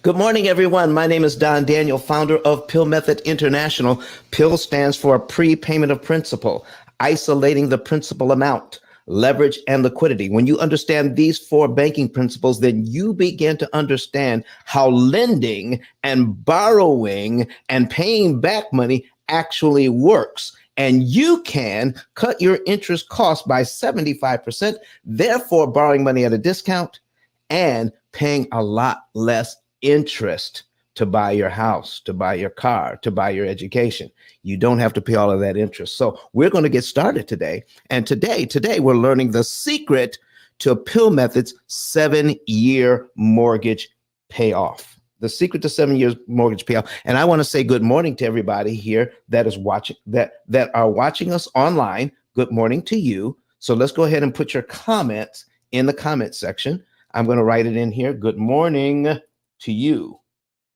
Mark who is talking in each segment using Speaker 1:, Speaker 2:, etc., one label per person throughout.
Speaker 1: Good morning, everyone. My name is Don Daniel, founder of P.I.L.L Method International. P.I.L.L stands for prepayment of principal, isolating the principal amount, leverage, and liquidity. When you understand these four banking principles, then you begin to understand how lending and borrowing and paying back money actually works. And you can cut your interest cost by 75%, therefore borrowing money at a discount and paying a lot less interest to buy your house, to buy your car, to buy your education. You don't have to pay all of that interest. So we're going to get started today. And today we're learning the secret to P.I.L.L Method's 7-year mortgage payoff. The secret to 7 years mortgage payoff. And I want to say good morning to everybody here that is watching, that are watching us online. Good morning to you. So let's go ahead and put your comments in the comment section. I'm going to write it in here. Good morning to you.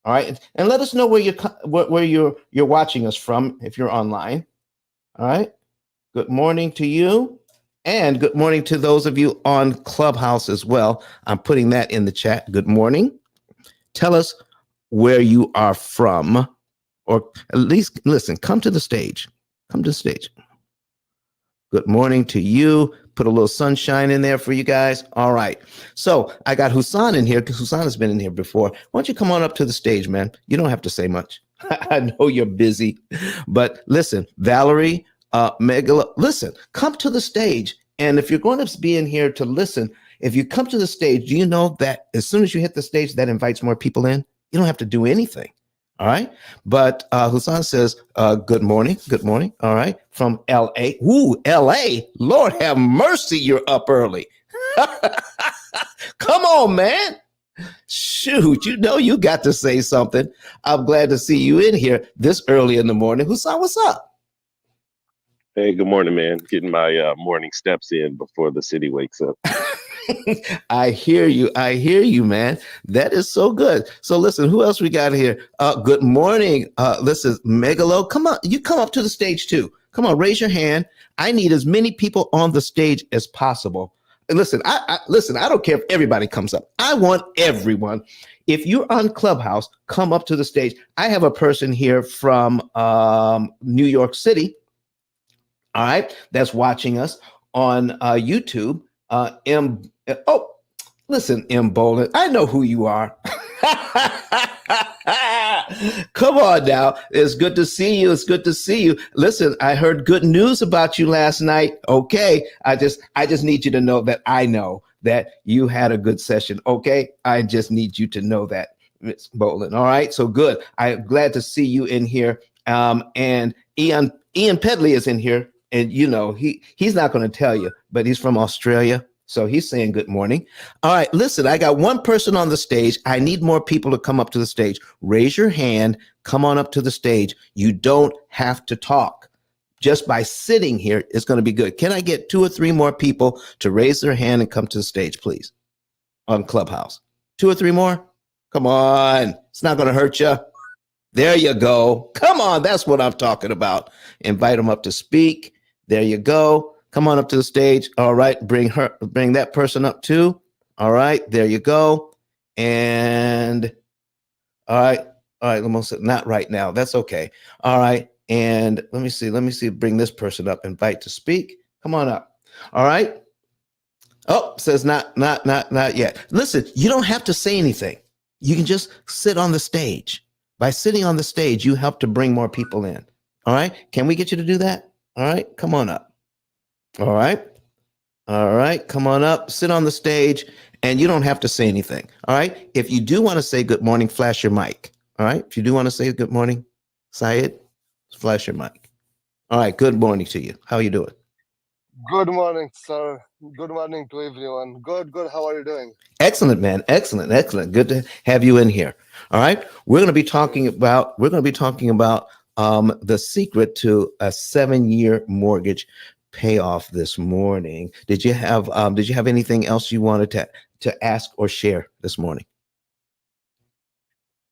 Speaker 1: All right. And let us know where you're watching us from if you're online. All right. Good morning to you. And good morning to those of you on Clubhouse as well. I'm putting that in the chat. Good morning. Tell us where you are from, or at least listen, come to the stage. Come to the stage. Good morning to you. Put a little sunshine in there for you guys. All right. So I got Husan in here because Husan has been in here before. Why don't you come on up to the stage, man? You don't have to say much. I know you're busy, but listen, Valerie, Megala, listen, come to the stage. And if you're going to be in here to listen, if you come to the stage, do you know that as soon as you hit the stage, that invites more people in? You don't have to do anything. All right. But Husan says, good morning. Good morning. All right. From L.A. Ooh, L.A. Lord have mercy. You're up early. Come on, man. Shoot, you know you got to say something. I'm glad to see you in here this early in the morning. Husan, what's up?
Speaker 2: Hey, good morning, man. Getting my morning steps in before the city wakes up.
Speaker 1: I hear you. I hear you, man. That is so good. So listen, who else we got here? Good morning. This is Megalo. Come on. You come up to the stage too. Come on, raise your hand. I need as many people on the stage as possible. And listen, I don't care if everybody comes up. I want everyone. If you're on Clubhouse, come up to the stage. I have a person here from New York City. All right. That's watching us on YouTube. Listen, M. Bolin, I know who you are. Come on now. It's good to see you. It's good to see you. Listen, I heard good news about you last night. Okay. I just need you to know that I know that you had a good session. Okay. I just need you to know that, Ms. Bolin. All right. So good. I'm glad to see you in here. And Ian Pedley is in here. And you know, he's not going to tell you, but he's from Australia. So he's saying good morning. All right, listen, I got one person on the stage. I need more people to come up to the stage. Raise your hand. Come on up to the stage. You don't have to talk. Just by sitting here, it's going to be good. Can I get 2 or 3 more people to raise their hand and come to the stage, please, on Clubhouse? 2 or 3 more? Come on. It's not going to hurt you. There you go. Come on. That's what I'm talking about. Invite them up to speak. There you go. Come on up to the stage. All right. Bring that person up too. All right. There you go. And all right. Almost not right now. That's okay. All right. And let me see. Bring this person up. Invite to speak. Come on up. All right. Oh, says not yet. Listen, you don't have to say anything. You can just sit on the stage. By sitting on the stage, you help to bring more people in. All right. Can we get you to do that? All right. Come on up. All right. All right. Come on up. Sit on the stage and you don't have to say anything. All right. If you do want to say good morning, flash your mic. All right. If you do want to say good morning, Syed, flash your mic. All right. Good morning to you. How are you doing?
Speaker 3: Good morning, sir. Good morning to everyone. Good. How are you doing?
Speaker 1: Excellent, man. Excellent. Good to have you in here. All right. We're going to be talking about the secret to a 7-year mortgage payoff this morning. Did you have anything else you wanted to ask or share this morning?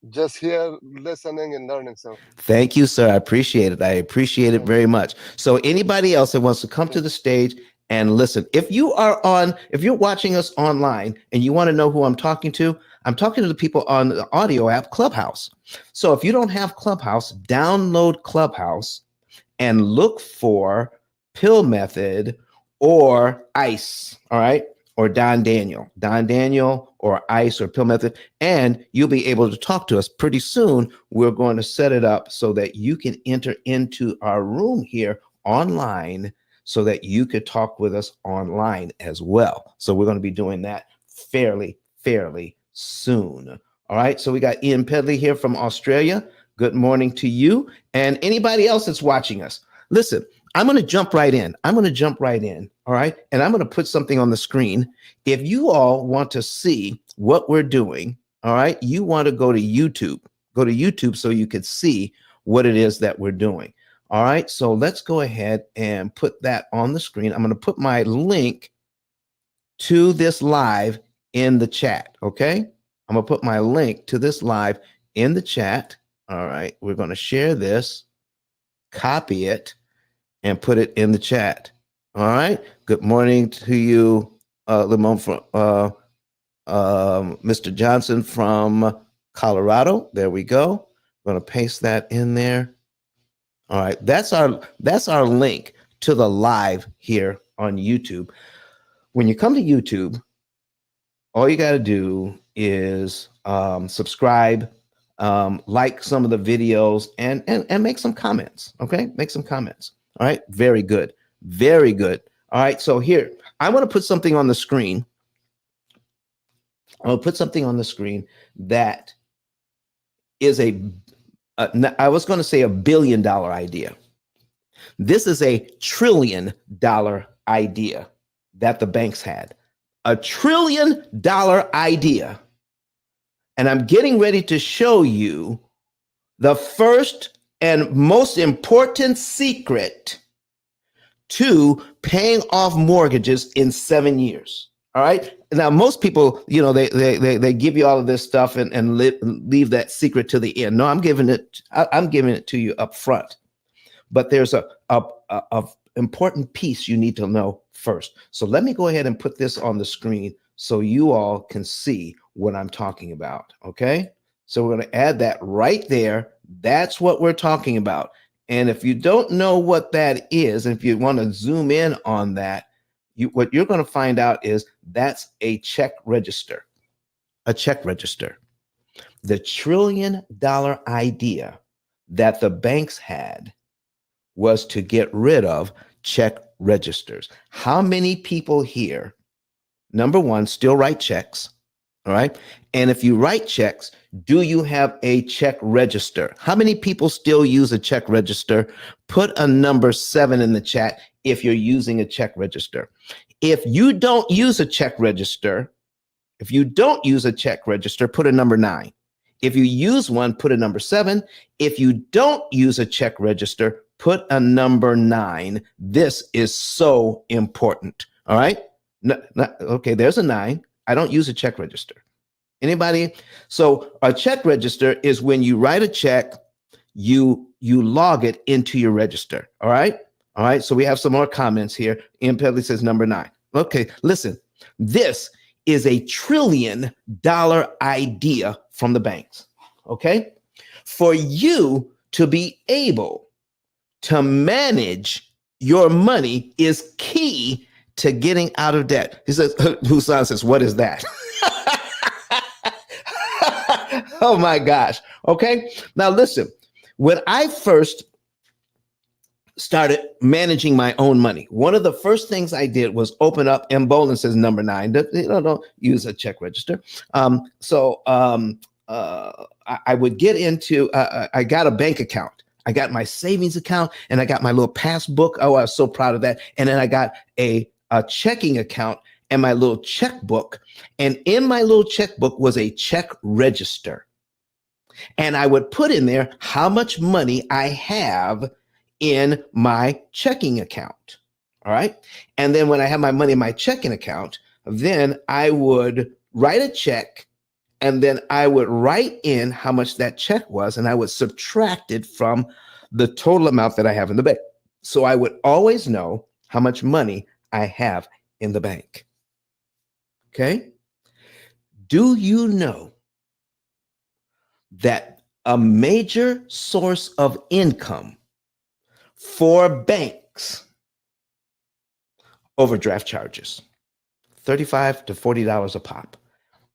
Speaker 3: Just here listening and learning, sir.
Speaker 1: Thank you, sir. I appreciate it. I appreciate it very much. So anybody else that wants to come to the stage and listen. If you're watching us online and you want to know who I'm talking to the people on the audio app Clubhouse. So if you don't have Clubhouse, download Clubhouse and look for Pill Method or ICE, all right? Or Don Daniel or ICE or Pill Method, and you'll be able to talk to us. Pretty soon, we're going to set it up so that you can enter into our room here online so that you could talk with us online as well. So we're going to be doing that fairly soon. All right, so we got Ian Pedley here from Australia. Good morning to you and anybody else that's watching us. Listen, I'm going to jump right in. All right. And I'm going to put something on the screen. If you all want to see what we're doing, all right, you want to go to YouTube. Go to YouTube so you can see what it is that we're doing. All right. So let's go ahead and put that on the screen. I'm going to put my link to this live in the chat. Okay. I'm going to put my link to this live in the chat. All right. We're going to share this, copy it, and put it in the chat. All right. Good morning to you, Limon, from Mr. Johnson from Colorado. There we go. I'm going to paste that in there. All right. That's our link to the live here on YouTube. When you come to YouTube, all you got to do is subscribe, like some of the videos, and make some comments. Okay. Make some comments. All right. Very good. Very good. All right. So here, I want to put something on the screen. I'll put something on the screen that is I was going to say $1 billion idea. This is $1 trillion idea that the banks had. $1 trillion idea. And I'm getting ready to show you the first and most important secret to paying off mortgages in 7 years. All right. Now, most people, they give you all of this stuff and leave that secret to the end. No, I'm giving it to you up front. But there's a important piece you need to know first. So let me go ahead and put this on the screen so you all can see what I'm talking about. Okay. So we're going to add that right there. That's what we're talking about. And if you don't know what that is, and if you want to zoom in on that, what you're going to find out is that's a check register. A check register. The $1 trillion idea that the banks had was to get rid of check registers. How many people here, number one, still write checks? All right. And if you write checks, do you have a check register? How many people still use a check register? Put a number 7 in the chat if you're using a check register. If you don't use a check register, put a number 9. If you use one, put a number 7. If you don't use a check register, put a number 9. This is so important. All right. Okay, there's a 9. I don't use a check register. Anybody? So a check register is when you write a check, you log it into your register. All right. All right. So we have some more comments here. Ian Pedley says number 9. Okay. Listen, this is $1 trillion idea from the banks. Okay. For you to be able to manage your money is key to getting out of debt. He says, Husan says, what is that? Oh my gosh. Okay. Now listen, when I first started managing my own money, one of the first things I did was open up, and Bolin says number 9. Don't use a check register. I would get into, I got a bank account. I got my savings account and I got my little passbook. Oh, I was so proud of that. And then I got a checking account and my little checkbook. And in my little checkbook was a check register. And I would put in there how much money I have in my checking account. All right. And then when I have my money in my checking account, then I would write a check, and then I would write in how much that check was, and I would subtract it from the total amount that I have in the bank. So I would always know how much money I have in the bank. Okay? Do you know that a major source of income for banks, overdraft charges, $35 to $40 a pop,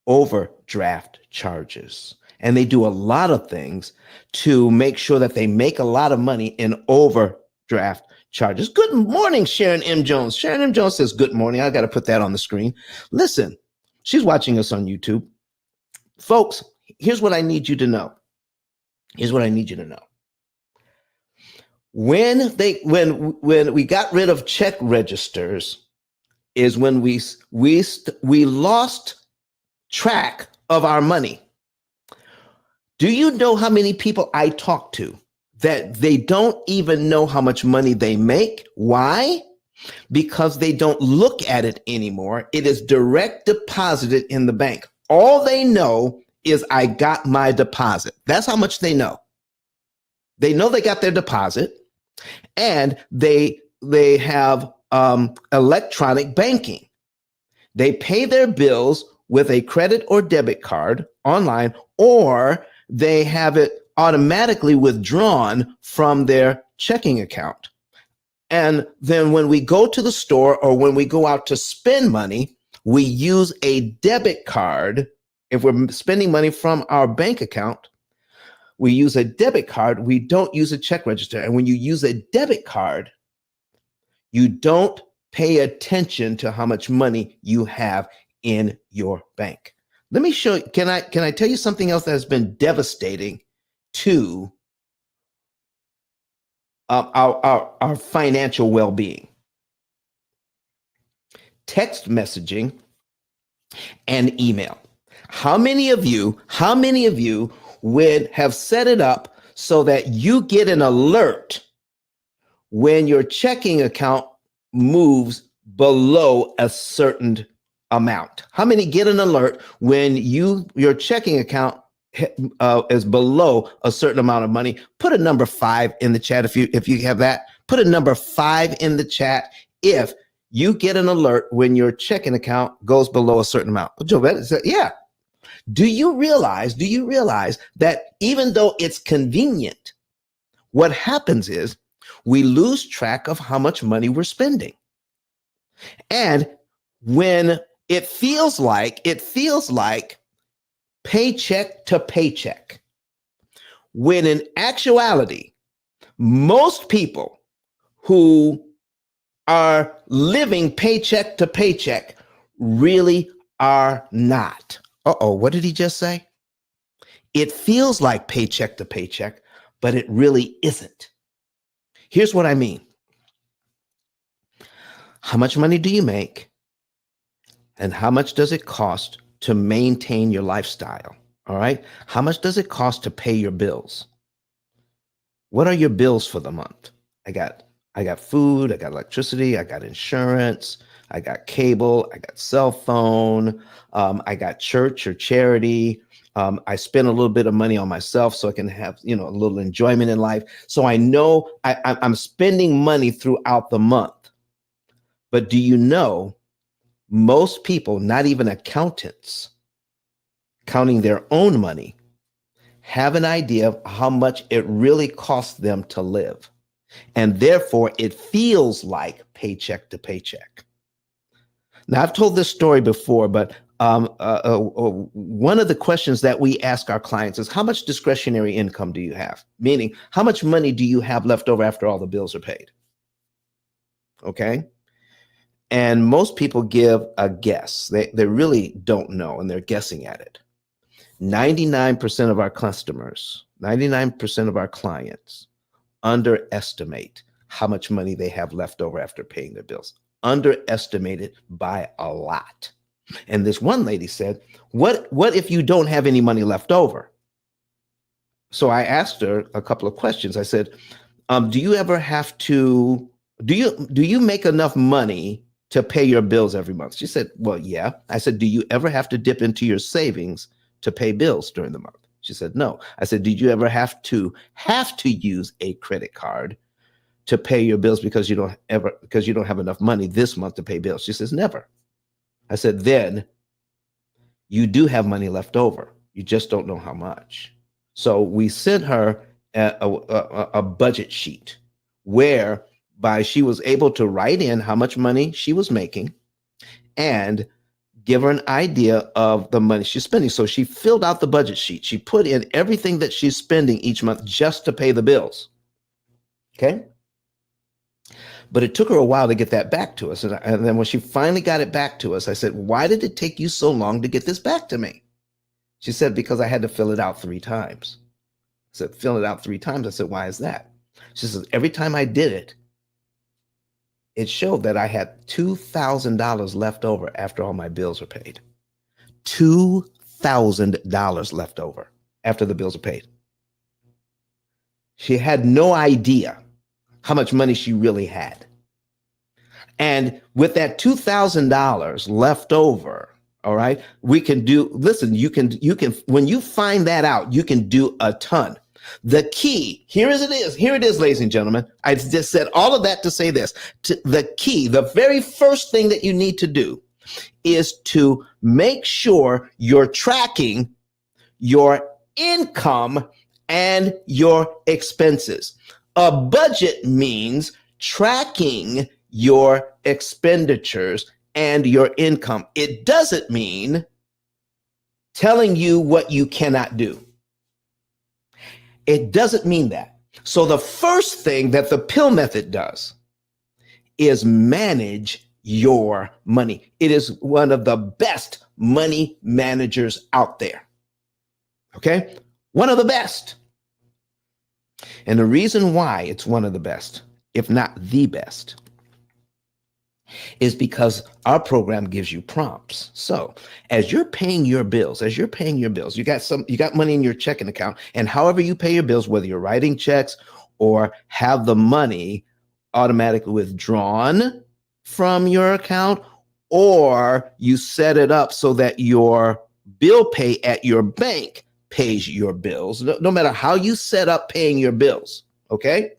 Speaker 1: overdraft charges. And they do a lot of things to make sure that they make a lot of money in overdraft charges. Good morning, Sharon M. Jones. Sharon M. Jones says, good morning. I got to put that on the screen. Listen, she's watching us on YouTube. Folks, here's what I need you to know. Here's what I need you to know. When we got rid of check registers is when we lost track of our money. Do you know how many people I talk to that they don't even know how much money they make? Why? Because they don't look at it anymore. It is direct deposited in the bank. All they know is I got my deposit. That's how much they know. They know they got their deposit, and they have electronic banking. They pay their bills with a credit or debit card online, or they have it automatically withdrawn from their checking account. And then when we go to the store or when we go out to spend money, we use a debit card. If we're spending money from our bank account, we use a debit card. We don't use a check register. And when you use a debit card, you don't pay attention to how much money you have in your bank. Let me show you. Can I tell you something else that has been devastating to our financial well-being? Text messaging and email. How many of you would have set it up so that you get an alert when your checking account moves below a certain amount? How many get an alert when your checking account is below a certain amount of money? Put a number 5 in the chat if you have that. Put a number 5 in the chat if you get an alert when your checking account goes below a certain amount. Jovette said, yeah. Do you realize that even though it's convenient, what happens is we lose track of how much money we're spending. And when it feels like paycheck to paycheck, when in actuality, most people who are living paycheck to paycheck really are not. What did he just say? It feels like paycheck to paycheck, but it really isn't. Here's what I mean. How much money do you make? And how much does it cost to maintain your lifestyle? All right. How much does it cost to pay your bills? What are your bills for the month? I got food, I got electricity, I got insurance, I got cable, I got cell phone, I got church or charity. I spend a little bit of money on myself so I can have, a little enjoyment in life. So I know I'm spending money throughout the month. But do you know most people, not even accountants, counting their own money, have an idea of how much it really costs them to live. And therefore, it feels like paycheck to paycheck. Now, I've told this story before, but one of the questions that we ask our clients is, how much discretionary income do you have? Meaning, how much money do you have left over after all the bills are paid? Okay. And most people give a guess. They really don't know, and they're guessing at it. 99% of our customers, 99% of our clients underestimate how much money they have left over after paying their bills. Underestimated by a lot. And this one lady said, what if you don't have any money left over? So I asked her a couple of questions. I said, do you make enough money to pay your bills every month? She said, well, yeah. I said, do you ever have to dip into your savings to pay bills during the month? She said, no. I said, did you ever have to use a credit card to pay your bills because you don't have enough money this month to pay bills? She says, never. I said, then you do have money left over. You just don't know how much. So we sent her a budget sheet whereby she was able to write in how much money she was making and give her an idea of the money she's spending. So she filled out the budget sheet. She put in everything that she's spending each month just to pay the bills. Okay. But it took her a while to get that back to us. And then when she finally got it back to us, I said, why did it take you so long to get this back to me? She said, because I had to fill it out 3 times. I said, fill it out 3 times. I said, why is that? She says, every time I did it, it showed that I had $2,000 left over after all my bills were paid. $2,000 left over after the bills are paid. She had no idea how much money she really had. And with that $2,000 left over, all right, we can do, listen, you can, when you find that out, you can do a ton. The key, here it is, ladies and gentlemen. I just said all of that to say this. The key, the very first thing that you need to do is to make sure you're tracking your income and your expenses. A budget means tracking your expenditures and your income. It doesn't mean telling you what you cannot do. It doesn't mean that. So the first thing that the P.I.L.L method does is manage your money. It is one of the best money managers out there. Okay? One of the best. And the reason why it's one of the best, if not the best, is because our program gives you prompts. So as you're paying your bills, you got money in your checking account, and however you pay your bills, whether you're writing checks or have the money automatically withdrawn from your account, or you set it up so that your bill pay at your bank pays your bills, no matter how you set up paying your bills, okay?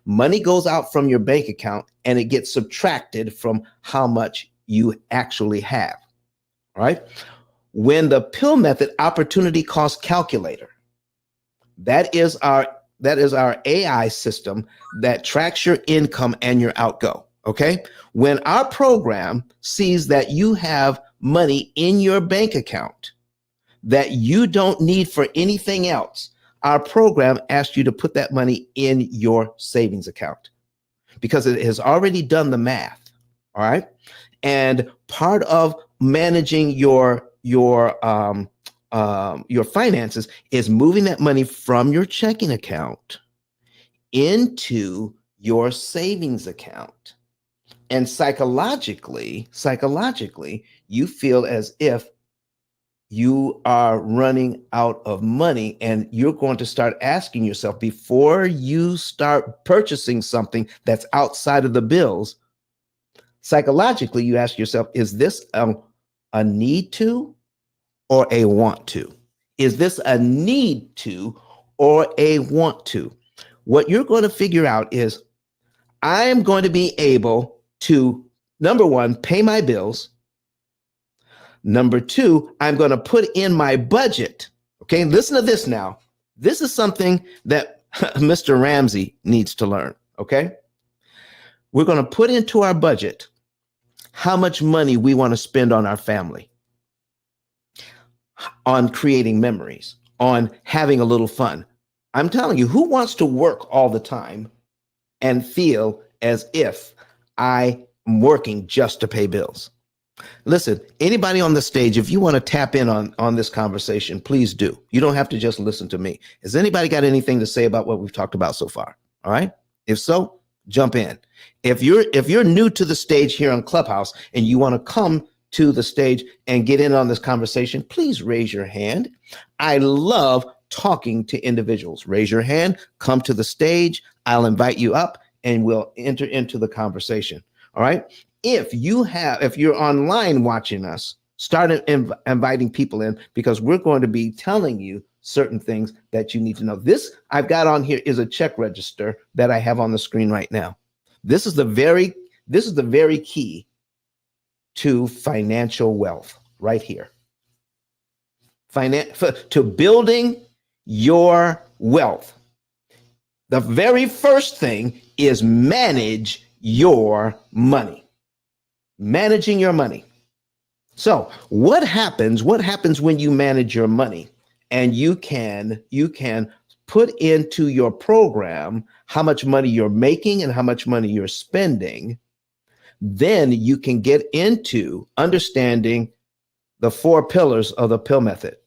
Speaker 1: Money goes out from your bank account and it gets subtracted from how much you actually have, right? When the P.I.L.L method opportunity cost calculator, that is our AI system that tracks your income and your outgo, okay? When our program sees that you have money in your bank account that you don't need for anything else, our program asks you to put that money in your savings account because it has already done the math. All right. And part of managing your finances is moving that money from your checking account into your savings account. And psychologically, you feel as if you are running out of money, and you're going to start asking yourself before you start purchasing something that's outside of the bills. Psychologically, you ask yourself, is this a need to or a want to? Is this a need to or a want to? What you're going to figure out is I am going to be able to, number one, pay my bills. Number two, I'm going to put in my budget. Okay, listen to this now. This is something that Mr. Ramsey needs to learn. Okay, we're going to put into our budget how much money we want to spend on our family, on creating memories, on having a little fun. I'm telling you, who wants to work all the time and feel as if I am working just to pay bills? Listen, anybody on the stage, if you want to tap in on this conversation, please do. You don't have to just listen to me. Has anybody got anything to say about what we've talked about so far? All right. If so, jump in. If you're new to the stage here on Clubhouse and you want to come to the stage and get in on this conversation, please raise your hand. I love talking to individuals. Raise your hand, come to the stage. I'll invite you up and we'll enter into the conversation. All right. If you're online watching us, start inviting people in, because we're going to be telling you certain things that you need to know. This I've got on here is a check register that I have on the screen right now. This is the very key to financial wealth right here. To building your wealth. The very first thing is manage your money. Managing your money. So what happens when you manage your money and you can put into your program how much money you're making and how much money you're spending? Then you can get into understanding the 4 pillars of the P.I.L.L method: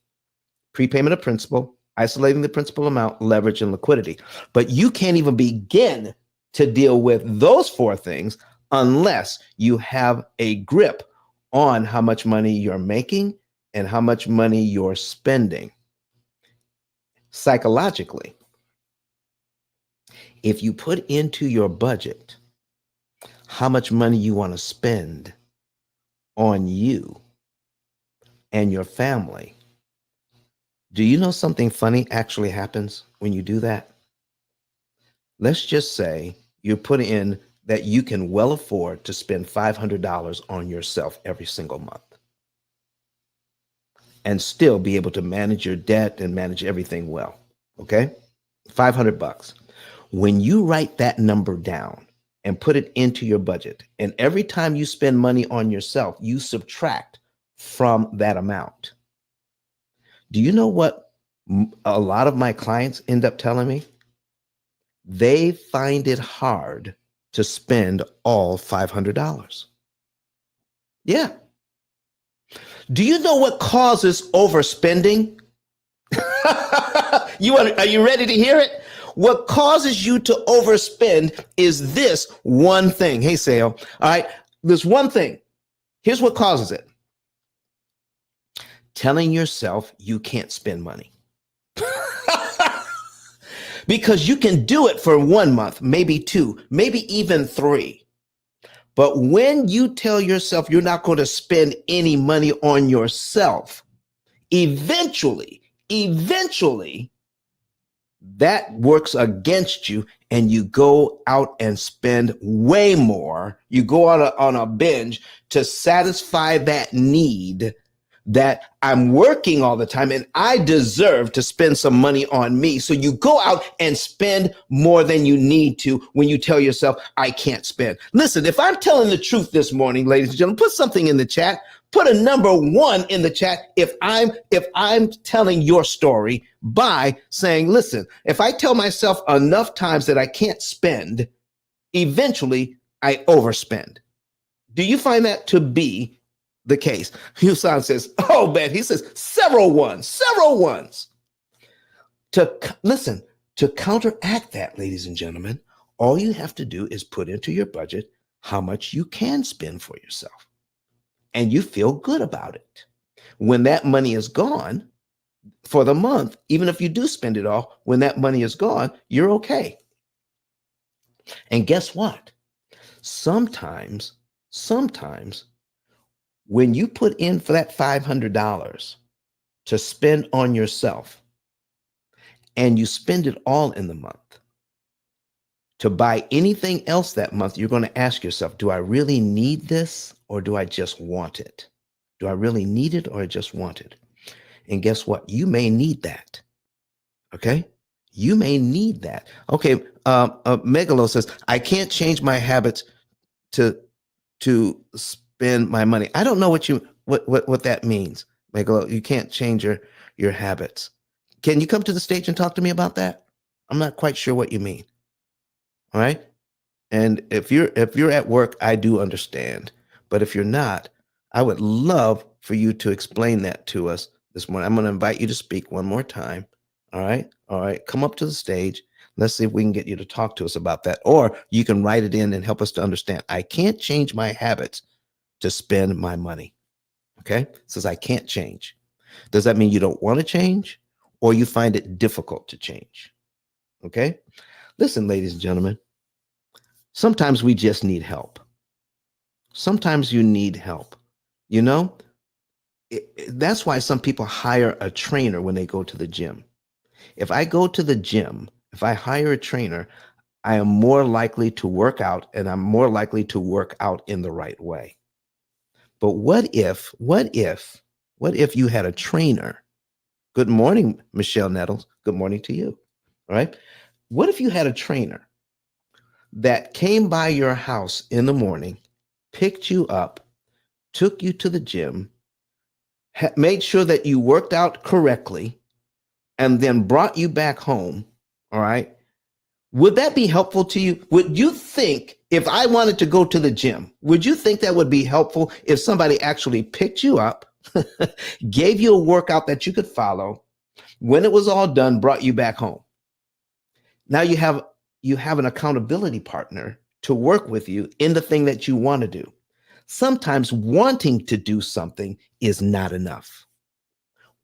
Speaker 1: prepayment of principal, isolating the principal amount, leverage, and liquidity. But you can't even begin to deal with those 4 things unless you have a grip on how much money you're making and how much money you're spending. Psychologically, if you put into your budget how much money you want to spend on you and your family, do you know something funny actually happens when you do that? Let's just say you put in that you can well afford to spend $500 on yourself every single month and still be able to manage your debt and manage everything well. Okay? $500. When you write that number down and put it into your budget, and every time you spend money on yourself, you subtract from that amount. Do you know what a lot of my clients end up telling me? They find it hard to spend all $500. Yeah. Do you know what causes overspending? Are you ready to hear it? What causes you to overspend is this one thing. Hey, Sale. All right. This one thing. Here's what causes it. Telling yourself you can't spend money. Because you can do it for 1 month, maybe 2, maybe even 3. But when you tell yourself you're not going to spend any money on yourself, eventually, that works against you and you go out and spend way more. You go on a binge to satisfy that need that I'm working all the time and I deserve to spend some money on me. So you go out and spend more than you need to when you tell yourself, I can't spend. Listen, if I'm telling the truth this morning, ladies and gentlemen, put something in the chat. Put a number 1 in the chat if I'm telling your story by saying, listen, if I tell myself enough times that I can't spend, eventually I overspend. Do you find that to be the case? Husan says, oh man, he says several ones. To counteract that, ladies and gentlemen, all you have to do is put into your budget how much you can spend for yourself. And you feel good about it. When that money is gone for the month, even if you do spend it all, when that money is gone, you're okay. And guess what? Sometimes when you put in for that $500 to spend on yourself and you spend it all in the month, to buy anything else that month, you're going to ask yourself, do I really need this or do I just want it? Do I really need it or I just want it? And guess what? You may need that. Okay? You may need that. Okay. Megalo says, I can't change my habits to spend my money. I don't know what that means, Megalo. You can't change your habits. Can you come to the stage and talk to me about that? I'm not quite sure what you mean. All right. And if you're at work, I do understand. But if you're not, I would love for you to explain that to us this morning. I'm going to invite you to speak one more time. All right. All right. Come up to the stage. Let's see if we can get you to talk to us about that. Or you can write it in and help us to understand. I can't change my habits to spend my money. Okay. It says I can't change. Does that mean you don't want to change or you find it difficult to change? Okay. Listen, ladies and gentlemen, sometimes we just need help. Sometimes you need help. You know, that's why some people hire a trainer when they go to the gym. If I go to the gym, if I hire a trainer, I am more likely to work out, and I'm more likely to work out in the right way. But what if you had a trainer? Good morning, Michelle Nettles. Good morning to you. All right. What if you had a trainer that came by your house in the morning, picked you up, took you to the gym, made sure that you worked out correctly, and then brought you back home? All right. Would that be helpful to you? Would you think, if I wanted to go to the gym, would you think that would be helpful if somebody actually picked you up, gave you a workout that you could follow, when it was all done, brought you back home? Now you have an accountability partner to work with you in the thing that you want to do. Sometimes wanting to do something is not enough.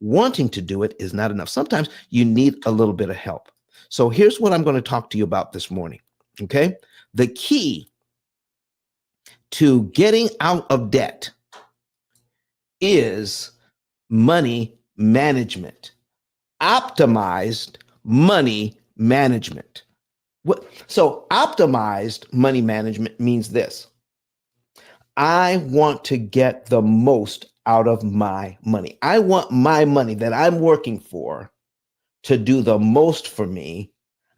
Speaker 1: Wanting to do it is not enough. Sometimes you need a little bit of help. So here's what I'm going to talk to you about this morning. Okay. The key to getting out of debt is money management, optimized money management. So optimized money management means this: I want to get the most out of my money. I want my money that I'm working for to do the most for me.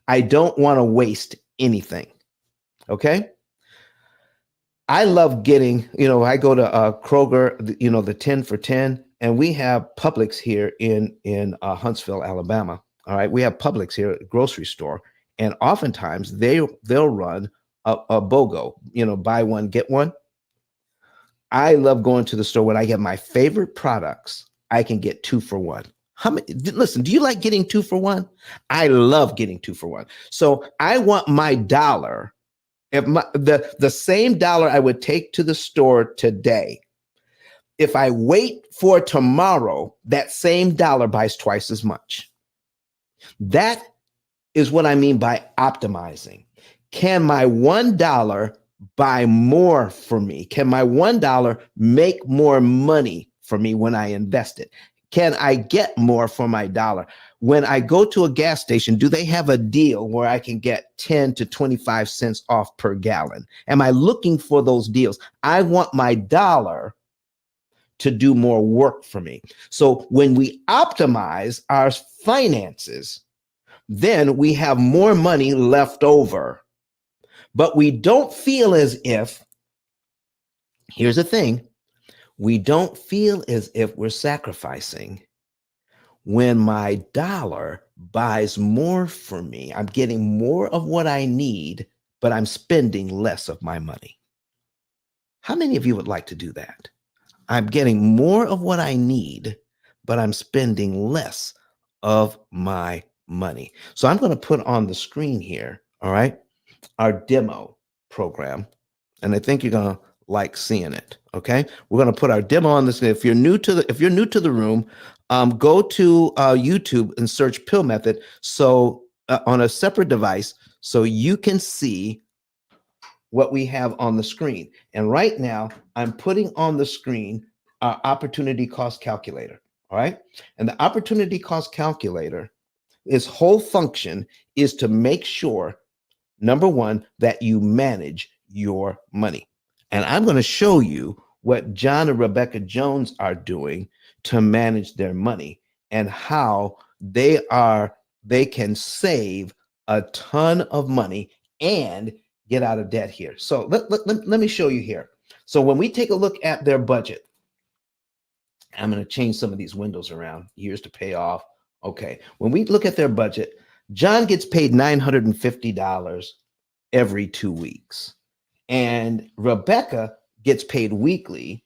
Speaker 1: I don't want to waste anything. Okay. I love getting, I go to Kroger, the 10 for 10, and we have Publix here in Huntsville, Alabama. All right. We have Publix here at the grocery store. And oftentimes they'll run a BOGO, buy one, get one. I love going to the store when I get my favorite products. I can get 2 for 1. Listen, do you like getting 2 for 1? I love getting 2 for 1. So I want my dollar. If the same dollar I would take to the store today, if I wait for tomorrow, that same dollar buys twice as much. That is what I mean by optimizing. Can my $1 buy more for me? Can my $1 make more money for me when I invest it? Can I get more for my dollar? When I go to a gas station, do they have a deal where I can get 10 to 25 cents off per gallon? Am I looking for those deals? I want my dollar to do more work for me. So when we optimize our finances, then we have more money left over. But we don't feel as if, here's the thing, we don't feel as if we're sacrificing. When my dollar buys more for me, I'm getting more of what I need, but I'm spending less of my money. How many of you would like to do that? I'm getting more of what I need, but I'm spending less of my money. So I'm going to put on the screen here, all right, our demo program. And I think you're going to like seeing it. Okay. We're going to put our demo on this. If you're new to the room, go to YouTube and search P.I.L.L method. So on a separate device, so you can see what we have on the screen. And right now I'm putting on the screen our opportunity cost calculator. All right. And the opportunity cost calculator, its whole function is to make sure, number one, that you manage your money. And I'm going to show you what John and Rebecca Jones are doing to manage their money and how they can save a ton of money and get out of debt here. So let me show you here. So when we take a look at their budget, I'm going to change some of these windows around. Years to pay off. Okay. When we look at their budget, John gets paid $950 every 2 weeks. And Rebecca gets paid weekly,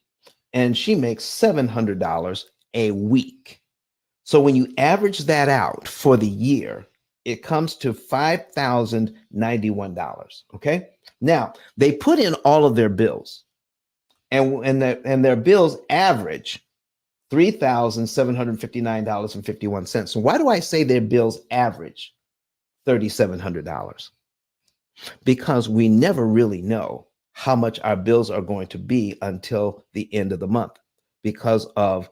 Speaker 1: and she makes $700 a week. So when you average that out for the year, it comes to $5,091. Okay. Now they put in all of their bills, and their bills average $3,759.51. So why do I say their bills average $3,700? Because we never really know how much our bills are going to be until the end of the month because of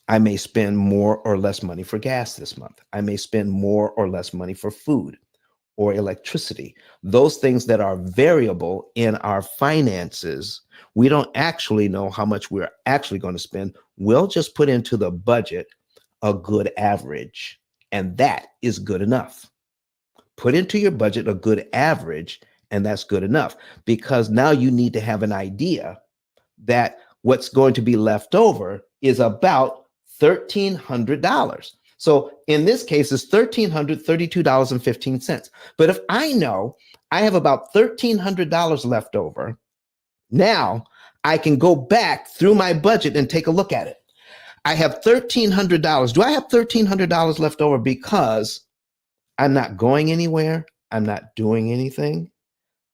Speaker 1: I may spend more or less money for gas this month. I may spend more or less money for food or electricity. Those things that are variable in our finances, we don't actually know how much we're actually going to spend. We'll just put into the budget a good average, and that is good enough. Put into your budget a good average, and that's good enough, because now you need to have an idea that what's going to be left over is about $1,300. So in this case, it's $1,332.15. But if I know I have about $1,300 left over, now I can go back through my budget and take a look at it. I have $1,300. Do I have $1,300 left over because I'm not going anywhere? I'm not doing anything.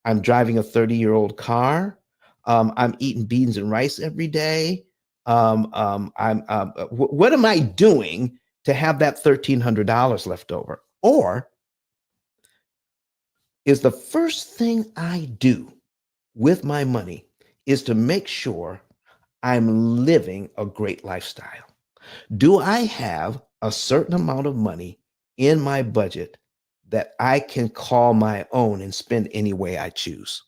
Speaker 1: I'm driving a 30-year-old car. I'm eating beans and rice every day. What am I doing to have that $1,300 left over? Or is the first thing I do with my money is to make sure I'm living a great lifestyle? Do I have a certain amount of money in my budget that I can call my own and spend any way I choose?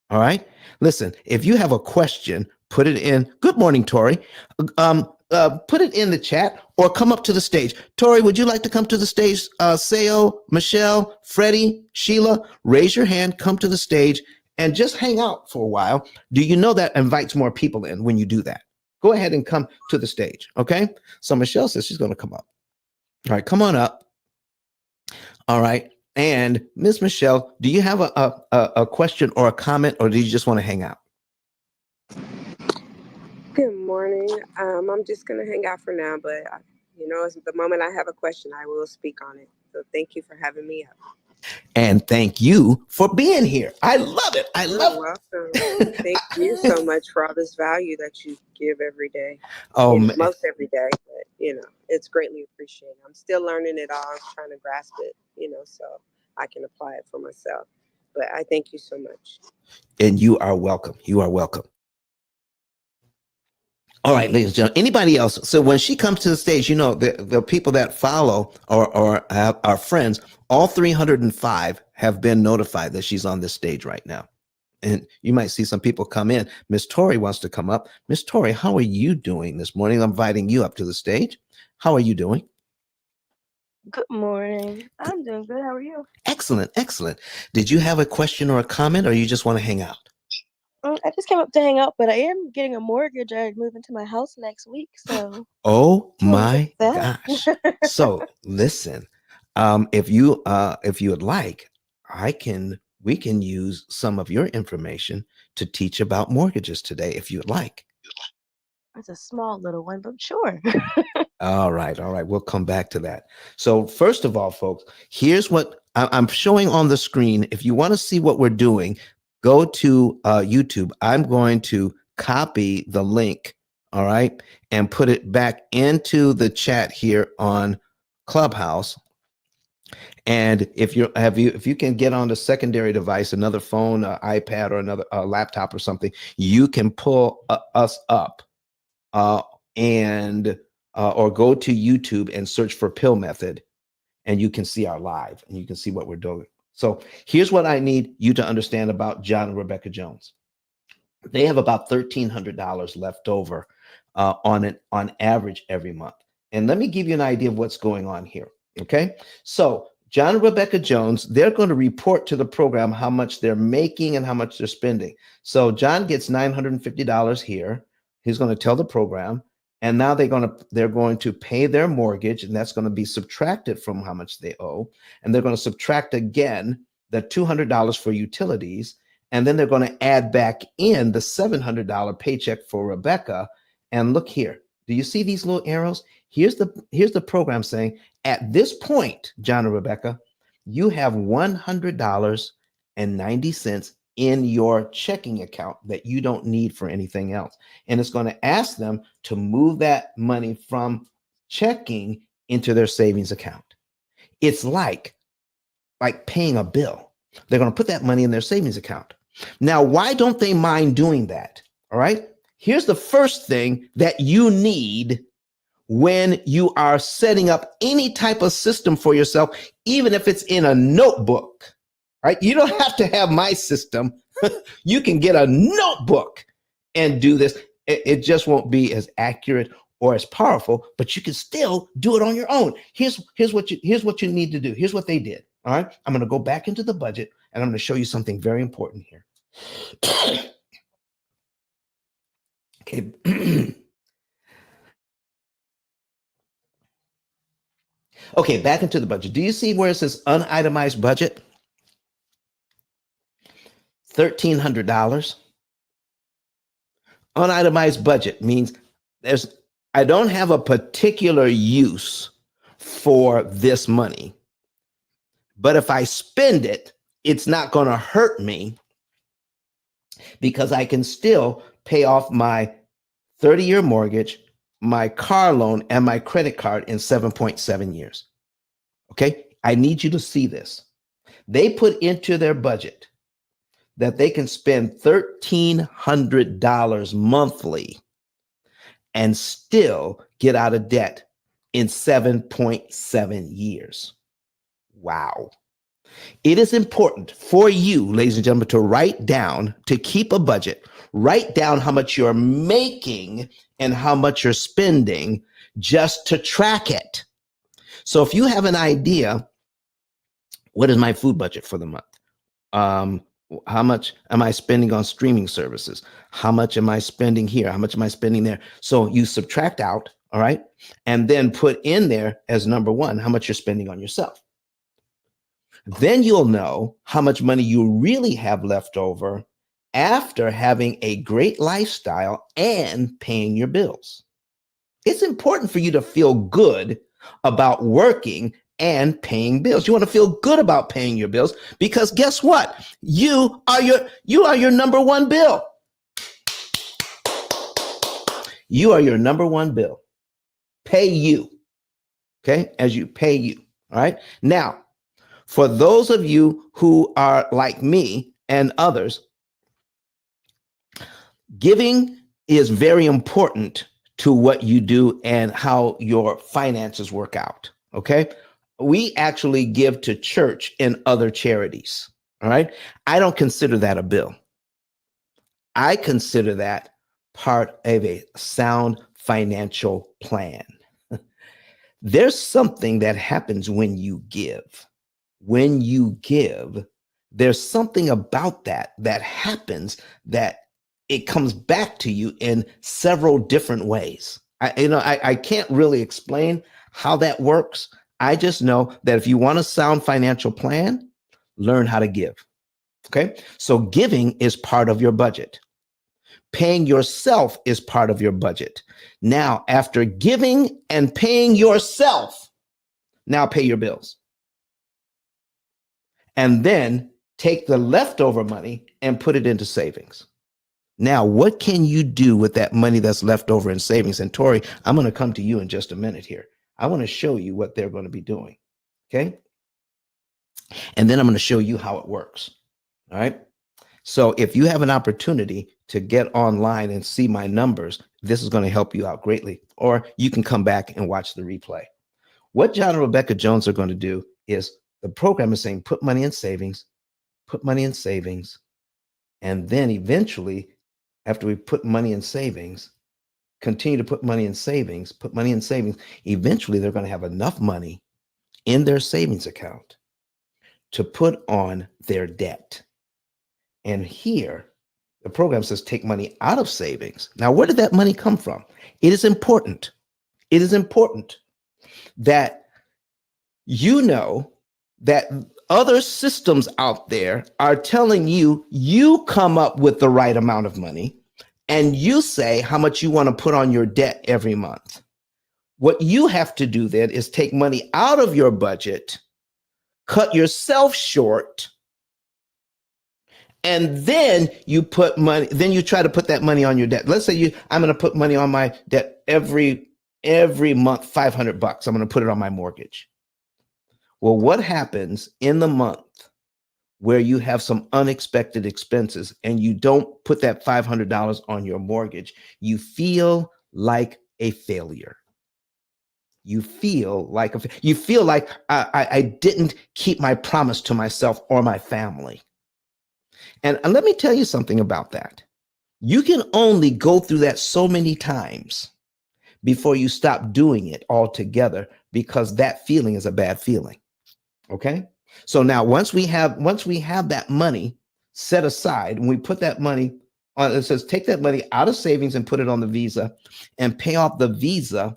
Speaker 1: All right. Listen, if you have a question, put it in. Good morning, Tori. Put it in the chat or come up to the stage. Tori, would you like to come to the stage? Sayo, Michelle, Freddie, Sheila, raise your hand, come to the stage and just hang out for a while. Do you know that invites more people in when you do that? Go ahead and come to the stage. Okay. So Michelle says she's going to come up. All right. Come on up. All right. And Miss Michelle, do you have a question or a comment, or do you just want to hang out?
Speaker 4: Good morning. I'm just going to hang out for now, but the moment I have a question, I will speak on it. So thank you for having me up.
Speaker 1: And thank you for being here. I love it. I love
Speaker 4: it. Welcome. Thank you so much for all this value that you give every day.
Speaker 1: Oh,
Speaker 4: most every day, but it's greatly appreciated. I'm still learning it all, trying to grasp it, so I can apply it for myself. But I thank you so much.
Speaker 1: And you are welcome. You are welcome. All right, ladies and gentlemen, anybody else? So when she comes to the stage, the people that follow or are friends, all 305 have been notified that she's on this stage right now. And you might see some people come in. Miss Tori wants to come up. Miss Tori, how are you doing this morning? I'm inviting you up to the stage. How are you doing?
Speaker 5: Good morning. I'm doing good. How are you?
Speaker 1: Excellent, excellent. Did you have a question or a comment, or you just want to hang out?
Speaker 5: I just came up to hang out, but I am getting a mortgage. I move into my house next week, so.
Speaker 1: Oh my gosh! So listen, if you would like, we can use some of your information to teach about mortgages today, if you would like.
Speaker 5: It's a small little one, but sure.
Speaker 1: All right. We'll come back to that. So first of all, folks, here's what I'm showing on the screen. If you want to see what we're doing, go to YouTube. I'm going to copy the link, all right, and put it back into the chat here on Clubhouse. And if you can get on the secondary device, another phone, iPad, or another laptop or something, you can pull us up and or go to YouTube and search for P.I.L.L Method, and you can see our live and you can see what we're doing. So here's what I need you to understand about John and Rebecca Jones. They have about $1,300 left over on average every month. And let me give you an idea of what's going on here. Okay, so John and Rebecca Jones, they're going to report to the program how much they're making and how much they're spending. So John gets $950 here. He's going to tell the program, and now they're going to pay their mortgage, and that's going to be subtracted from how much they owe. And they're going to subtract again the $200 for utilities, and then they're going to add back in the $700 paycheck for Rebecca. And look here. Do you see these little arrows? Here's the program saying, at this point, John and Rebecca, you have $100.90 in your checking account that you don't need for anything else. And it's going to ask them to move that money from checking into their savings account. It's like paying a bill. They're going to put that money in their savings account. Now, why don't they mind doing that? All right. Here's the first thing that you need when you are setting up any type of system for yourself, even if it's in a notebook, right? You don't have to have my system. You can get a notebook and do this. It just won't be as accurate or as powerful, but you can still do it on your own. Here's what you need to do. Here's what they did. All right. I'm going to go back into the budget and I'm going to show you something very important here. Okay. Okay, back into the budget. Do you see where it says unitemized budget? $1,300. Unitemized budget means I don't have a particular use for this money, but if I spend it, it's not going to hurt me because I can still pay off my 30-year mortgage, my car loan, and my credit card in 7.7 years. Okay, I need you to see this. They put into their budget that they can spend $1,300 monthly and still get out of debt in 7.7 years. Wow. It is important for you, ladies and gentlemen, to write down, to keep a budget, write down how much you're making and how much you're spending just to track it. So if you have an idea, what is my food budget for the month? How much am I spending on streaming services? How much am I spending here? How much am I spending there? So you subtract out, all right, and then put in there as number one, how much you're spending on yourself. Then you'll know how much money you really have left over after having a great lifestyle and paying your bills. It's important for you to feel good about working and paying bills. You want to feel good about paying your bills because guess what? You are your number one bill. You are your number one bill. Pay you. Okay? As you pay you. All right? Now, for those of you who are like me and others, giving is very important to what you do and how your finances work out. Okay? We actually give to church and other charities. All right. I don't consider that a bill. I consider that part of a sound financial plan. There's something that happens when you give. When you give, there's something about that happens that it comes back to you in several different ways. I can't really explain how that works. I just know that if you want a sound financial plan, learn how to give. Okay. So giving is part of your budget. Paying yourself is part of your budget. Now, after giving and paying yourself, now pay your bills. And then take the leftover money and put it into savings. Now, what can you do with that money that's left over in savings? And Tori, I'm going to come to you in just a minute here. I want to show you what they're going to be doing. Okay. And then I'm going to show you how it works. All right. So if you have an opportunity to get online and see my numbers, this is going to help you out greatly. Or you can come back and watch the replay. What John and Rebecca Jones are going to do is the program is saying, put money in savings, put money in savings. And then eventually, after we put money in savings, continue to put money in savings, put money in savings. Eventually, they're going to have enough money in their savings account to put on their debt. And here, the program says take money out of savings. Now, where did that money come from? It is important. It is important that you know that other systems out there are telling you, you come up with the right amount of money and you say how much you want to put on your debt every month. What you have to do then is take money out of your budget, cut yourself short, and then you put money, then you try to put that money on your debt. Let's say I'm going to put money on my debt every month, $500. I'm going to put it on my mortgage. Well, what happens in the month where you have some unexpected expenses and you don't put that $500 on your mortgage? You feel like a failure. you feel like I didn't keep my promise to myself or my family. And let me tell you something about that. You can only go through that so many times before you stop doing it altogether, because that feeling is a bad feeling. Okay. So now once we have that money set aside, and we put that money on, it says take that money out of savings and put it on the Visa and pay off the Visa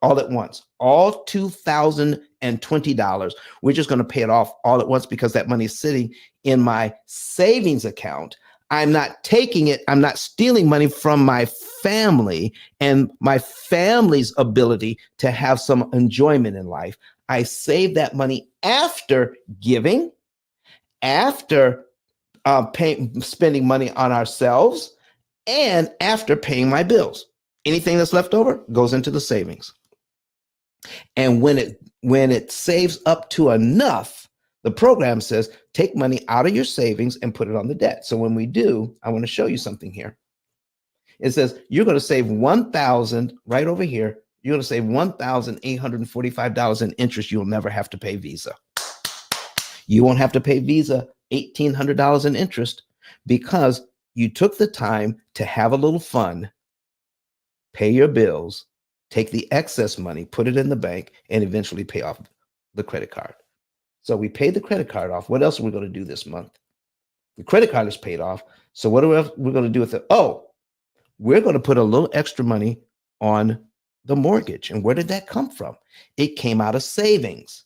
Speaker 1: all at once, all $2,020. We're just going to pay it off all at once because that money is sitting in my savings account. I'm not taking it. I'm not stealing money from my family and my family's ability to have some enjoyment in life. I save that money after giving, after spending money on ourselves, and after paying my bills. Anything that's left over goes into the savings. And when it saves up to enough, the program says take money out of your savings and put it on the debt. So when we do, I want to show you something here. It says you're going to save $1,000 right over here. You're going to save $1,845 in interest. You'll never have to pay Visa. You won't have to pay Visa $1,800 in interest because you took the time to have a little fun, pay your bills, take the excess money, put it in the bank, and eventually pay off the credit card. So we paid the credit card off. What else are we going to do this month? The credit card is paid off. So what are we going to do with it? Oh, we're going to put a little extra money on the mortgage. And where did that come from? It came out of savings.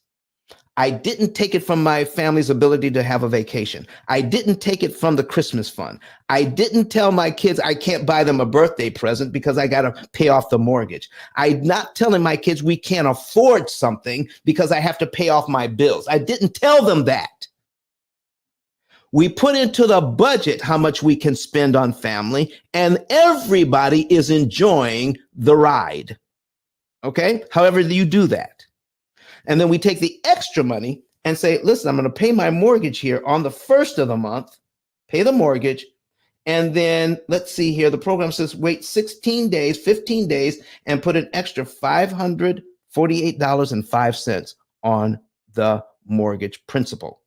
Speaker 1: I didn't take it from my family's ability to have a vacation. I didn't take it from the Christmas fund. I didn't tell my kids I can't buy them a birthday present because I got to pay off the mortgage. I'm not telling my kids we can't afford something because I have to pay off my bills. I didn't tell them that. We put into the budget how much we can spend on family, and everybody is enjoying the ride. Okay? However you do that. And then we take the extra money and say, listen, I'm going to pay my mortgage here on the first of the month, pay the mortgage. And then let's see here. The program says wait 16 days, 15 days, and put an extra $548.05 on the mortgage principal.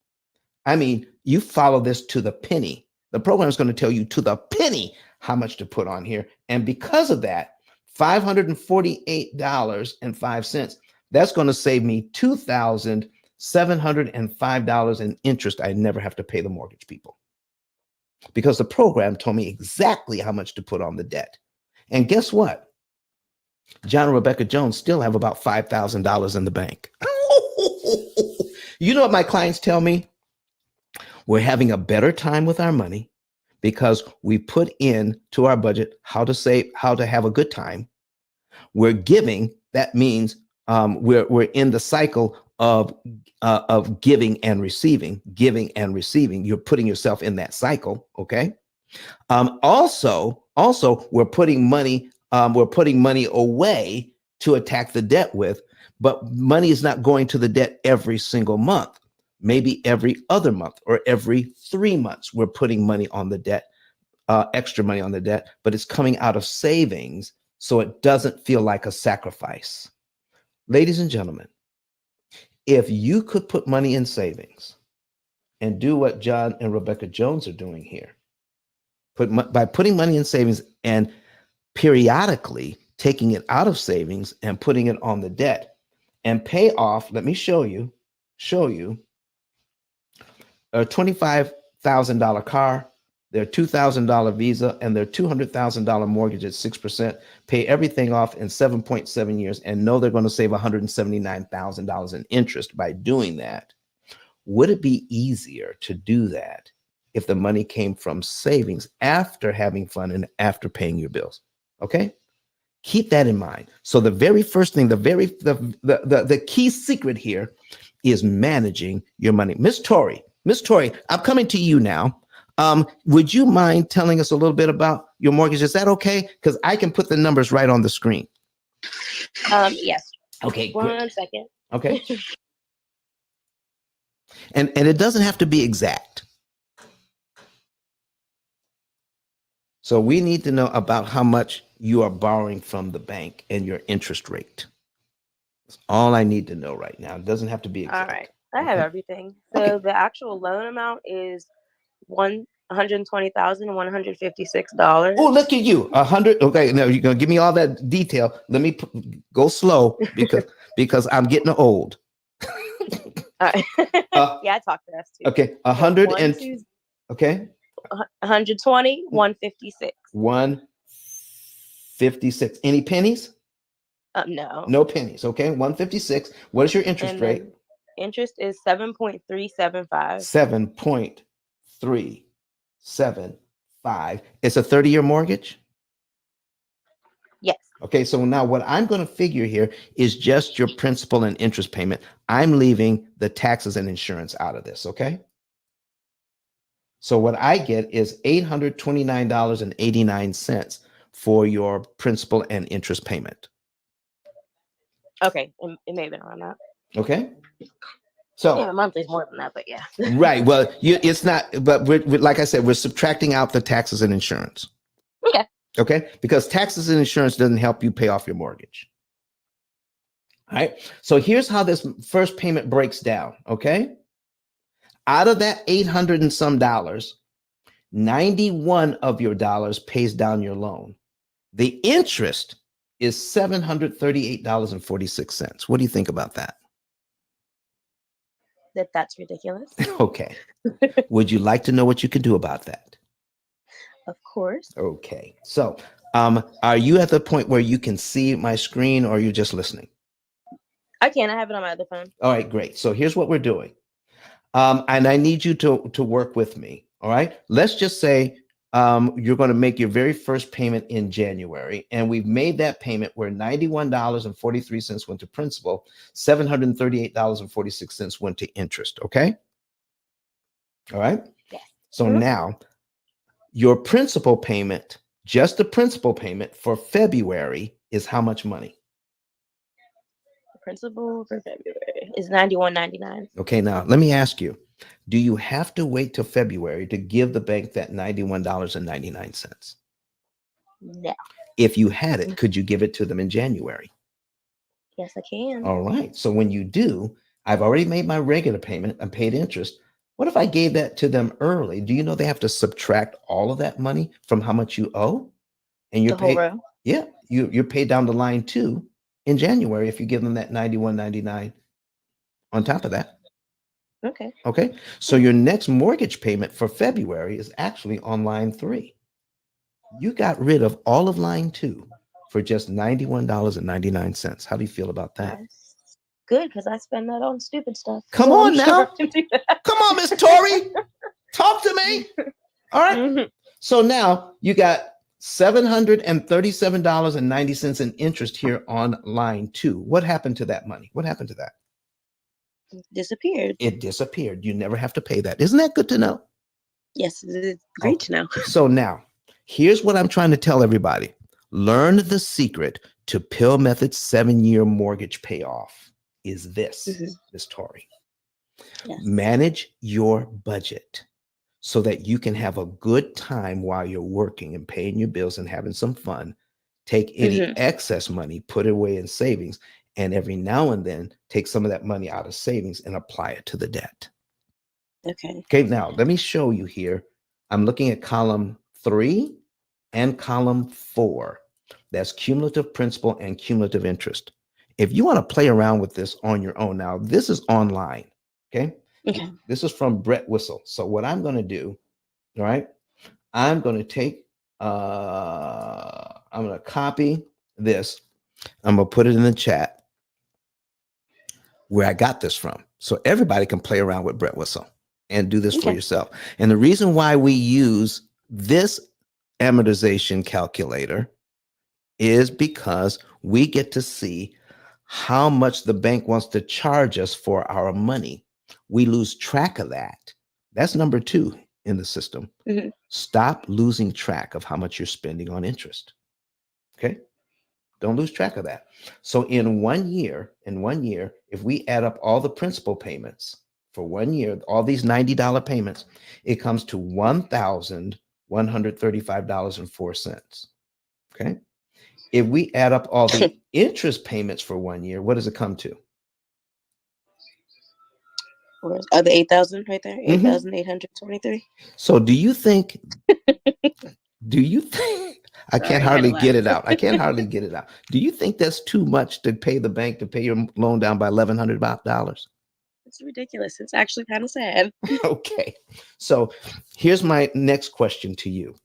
Speaker 1: I mean, you follow this to the penny. The program is going to tell you to the penny how much to put on here. And because of that, $548.05, that's going to save me $2,705 in interest. I never have to pay the mortgage people because the program told me exactly how much to put on the debt. And guess what? John and Rebecca Jones still have about $5,000 in the bank. You know what my clients tell me? We're having a better time with our money because we put in to our budget how to save, how to have a good time. We're giving. That means we're in the cycle of giving and receiving, giving and receiving. You're putting yourself in that cycle. Okay. Also, we're putting money away to attack the debt with, but money is not going to the debt every single month. Maybe every other month or every 3 months, we're putting money on the debt, extra money on the debt, but it's coming out of savings. So it doesn't feel like a sacrifice. Ladies and gentlemen, if you could put money in savings and do what John and Rebecca Jones are doing here, by putting money in savings and periodically taking it out of savings and putting it on the debt and pay off, let me show you a $25,000 car, their $2,000 Visa, and their $200,000 mortgage at 6%, pay everything off in 7.7 years, and know they're going to save $179,000 in interest by doing that. Would it be easier to do that if the money came from savings after having fun and after paying your bills? Okay? Keep that in mind. So the very first thing, the key secret here is managing your money. Miss Tori, I'm coming to you now. Would you mind telling us a little bit about your mortgage? Is that okay? Because I can put the numbers right on the screen.
Speaker 5: Yes.
Speaker 1: Okay,
Speaker 5: One
Speaker 1: great.
Speaker 5: second.
Speaker 1: Okay. And it doesn't have to be exact. So we need to know about how much you are borrowing from the bank and your interest rate. That's all I need to know right now. It doesn't have to be
Speaker 5: All
Speaker 1: exact.
Speaker 5: right. I have
Speaker 1: Okay.
Speaker 5: everything. So
Speaker 1: Okay.
Speaker 5: the actual loan amount is $120,156.
Speaker 1: Oh, look at you. 100. Okay, now you're gonna give me all that detail. Let me go slow because I'm getting old.
Speaker 5: All right.
Speaker 1: Uh,
Speaker 5: Yeah, I talked fast too.
Speaker 1: okay,
Speaker 5: So
Speaker 1: 100 and okay,
Speaker 5: 120, 156.
Speaker 1: 156. Any pennies?
Speaker 5: No.
Speaker 1: No pennies. Okay, 156. What is your interest
Speaker 5: And
Speaker 1: rate?
Speaker 5: then interest is 7.375.
Speaker 1: 7.375. It's a 30-year mortgage.
Speaker 5: Yes.
Speaker 1: Okay, so now what I'm going to figure here is just your principal and interest payment. I'm leaving the taxes and insurance out of this. Okay. So what I get is $829.89 for your principal and interest payment.
Speaker 5: Okay. It may have been around that.
Speaker 1: Okay.
Speaker 5: Yeah,
Speaker 1: So,
Speaker 5: monthly's more than that, but yeah.
Speaker 1: right. Well, it's not, but like I said, we're subtracting out the taxes and insurance.
Speaker 5: Okay.
Speaker 1: Okay. Because taxes and insurance doesn't help you pay off your mortgage. All right. So here's how this first payment breaks down. Okay. Out of that 800 and some dollars, 91 of your dollars pays down your loan. The interest is $738.46. What do you think about that?
Speaker 5: That's ridiculous.
Speaker 1: Okay. Would you like to know what you can do about that?
Speaker 5: Of course.
Speaker 1: Okay. So, are you at the point where you can see my screen or are you just listening?
Speaker 5: I can. I have it on my other phone.
Speaker 1: All right, great. So here's what we're doing. And I need you to work with me. All right. Let's just say you're going to make your very first payment in January. And we've made that payment where $91.43 went to principal, $738.46 went to interest. Okay. All right.
Speaker 5: Yes.
Speaker 1: So now your principal payment, just the principal payment for February is how much money?
Speaker 5: The principal for February is $91.99.
Speaker 1: Okay, now let me ask you, do you have to wait till February to give the bank that $91.99?
Speaker 5: No.
Speaker 1: If you had it, could you give it to them in January?
Speaker 5: Yes, I can.
Speaker 1: All right. So when you do, I've already made my regular payment and paid interest. What if I gave that to them early? Do you know they have to subtract all of that money from how much you owe? And you're
Speaker 5: The whole
Speaker 1: paid,
Speaker 5: row.
Speaker 1: yeah, you're paid down the line too in January if you give them that $91.99 on top of that.
Speaker 5: Okay.
Speaker 1: Okay. So your next mortgage payment for February is actually on line 3. You got rid of all of line 2 for just $91.99. How do you feel about that?
Speaker 5: That's good because I spend that on stupid stuff.
Speaker 1: Come
Speaker 5: So
Speaker 1: on
Speaker 5: I'm
Speaker 1: now.
Speaker 5: sure I can do that.
Speaker 1: Come on, Miss Tori. Talk to me. All right.
Speaker 5: Mhm.
Speaker 1: So now you got $737.90 in interest here on line 2. What happened to that money? What happened to that?
Speaker 5: Disappeared.
Speaker 1: It disappeared. You never have to pay that. Isn't that good to know?
Speaker 5: Yes, it's great to know.
Speaker 1: So now, here's what I'm trying to tell everybody. Learn the secret to P.I.L.L Method's 7-year mortgage payoff is this, Miss Tori.
Speaker 5: Yes.
Speaker 1: Manage your budget so that you can have a good time while you're working and paying your bills and having some fun. Take any excess money, put it away in savings, and every now and then take some of that money out of savings and apply it to the debt.
Speaker 5: Okay.
Speaker 1: Okay, now let me show you here. I'm looking at column 3 and column 4. That's cumulative principal and cumulative interest. If you want to play around with this on your own, now this is online. Okay.
Speaker 5: Okay.
Speaker 1: This is from Brett Whistle. So what I'm going to do, all right, I'm going to take, I'm going to copy this. I'm going to put it in the chat where I got this from. So everybody can play around with Brett Whistle and do this for yourself. And the reason why we use this amortization calculator is because we get to see how much the bank wants to charge us for our money. We lose track of that. That's number 2 in the system. Stop losing track of how much you're spending on interest. Okay. Don't lose track of that. So in 1 year, if we add up all the principal payments for 1 year, all these $90 payments, it comes to $1,135.04. Okay. If we add up all the interest payments for 1 year, what does it come to?
Speaker 5: Where's the 8,000 right there?
Speaker 1: Mhm.
Speaker 5: 8,823.
Speaker 1: So do you think I can't
Speaker 5: Sorry, I had to
Speaker 1: hardly get
Speaker 5: laugh.
Speaker 1: it out. I can't hardly get it out. Do you think that's too much to pay the bank to pay your loan down by $1,100?
Speaker 5: It's ridiculous. It's actually kind of sad.
Speaker 1: Okay. So here's my next question to you.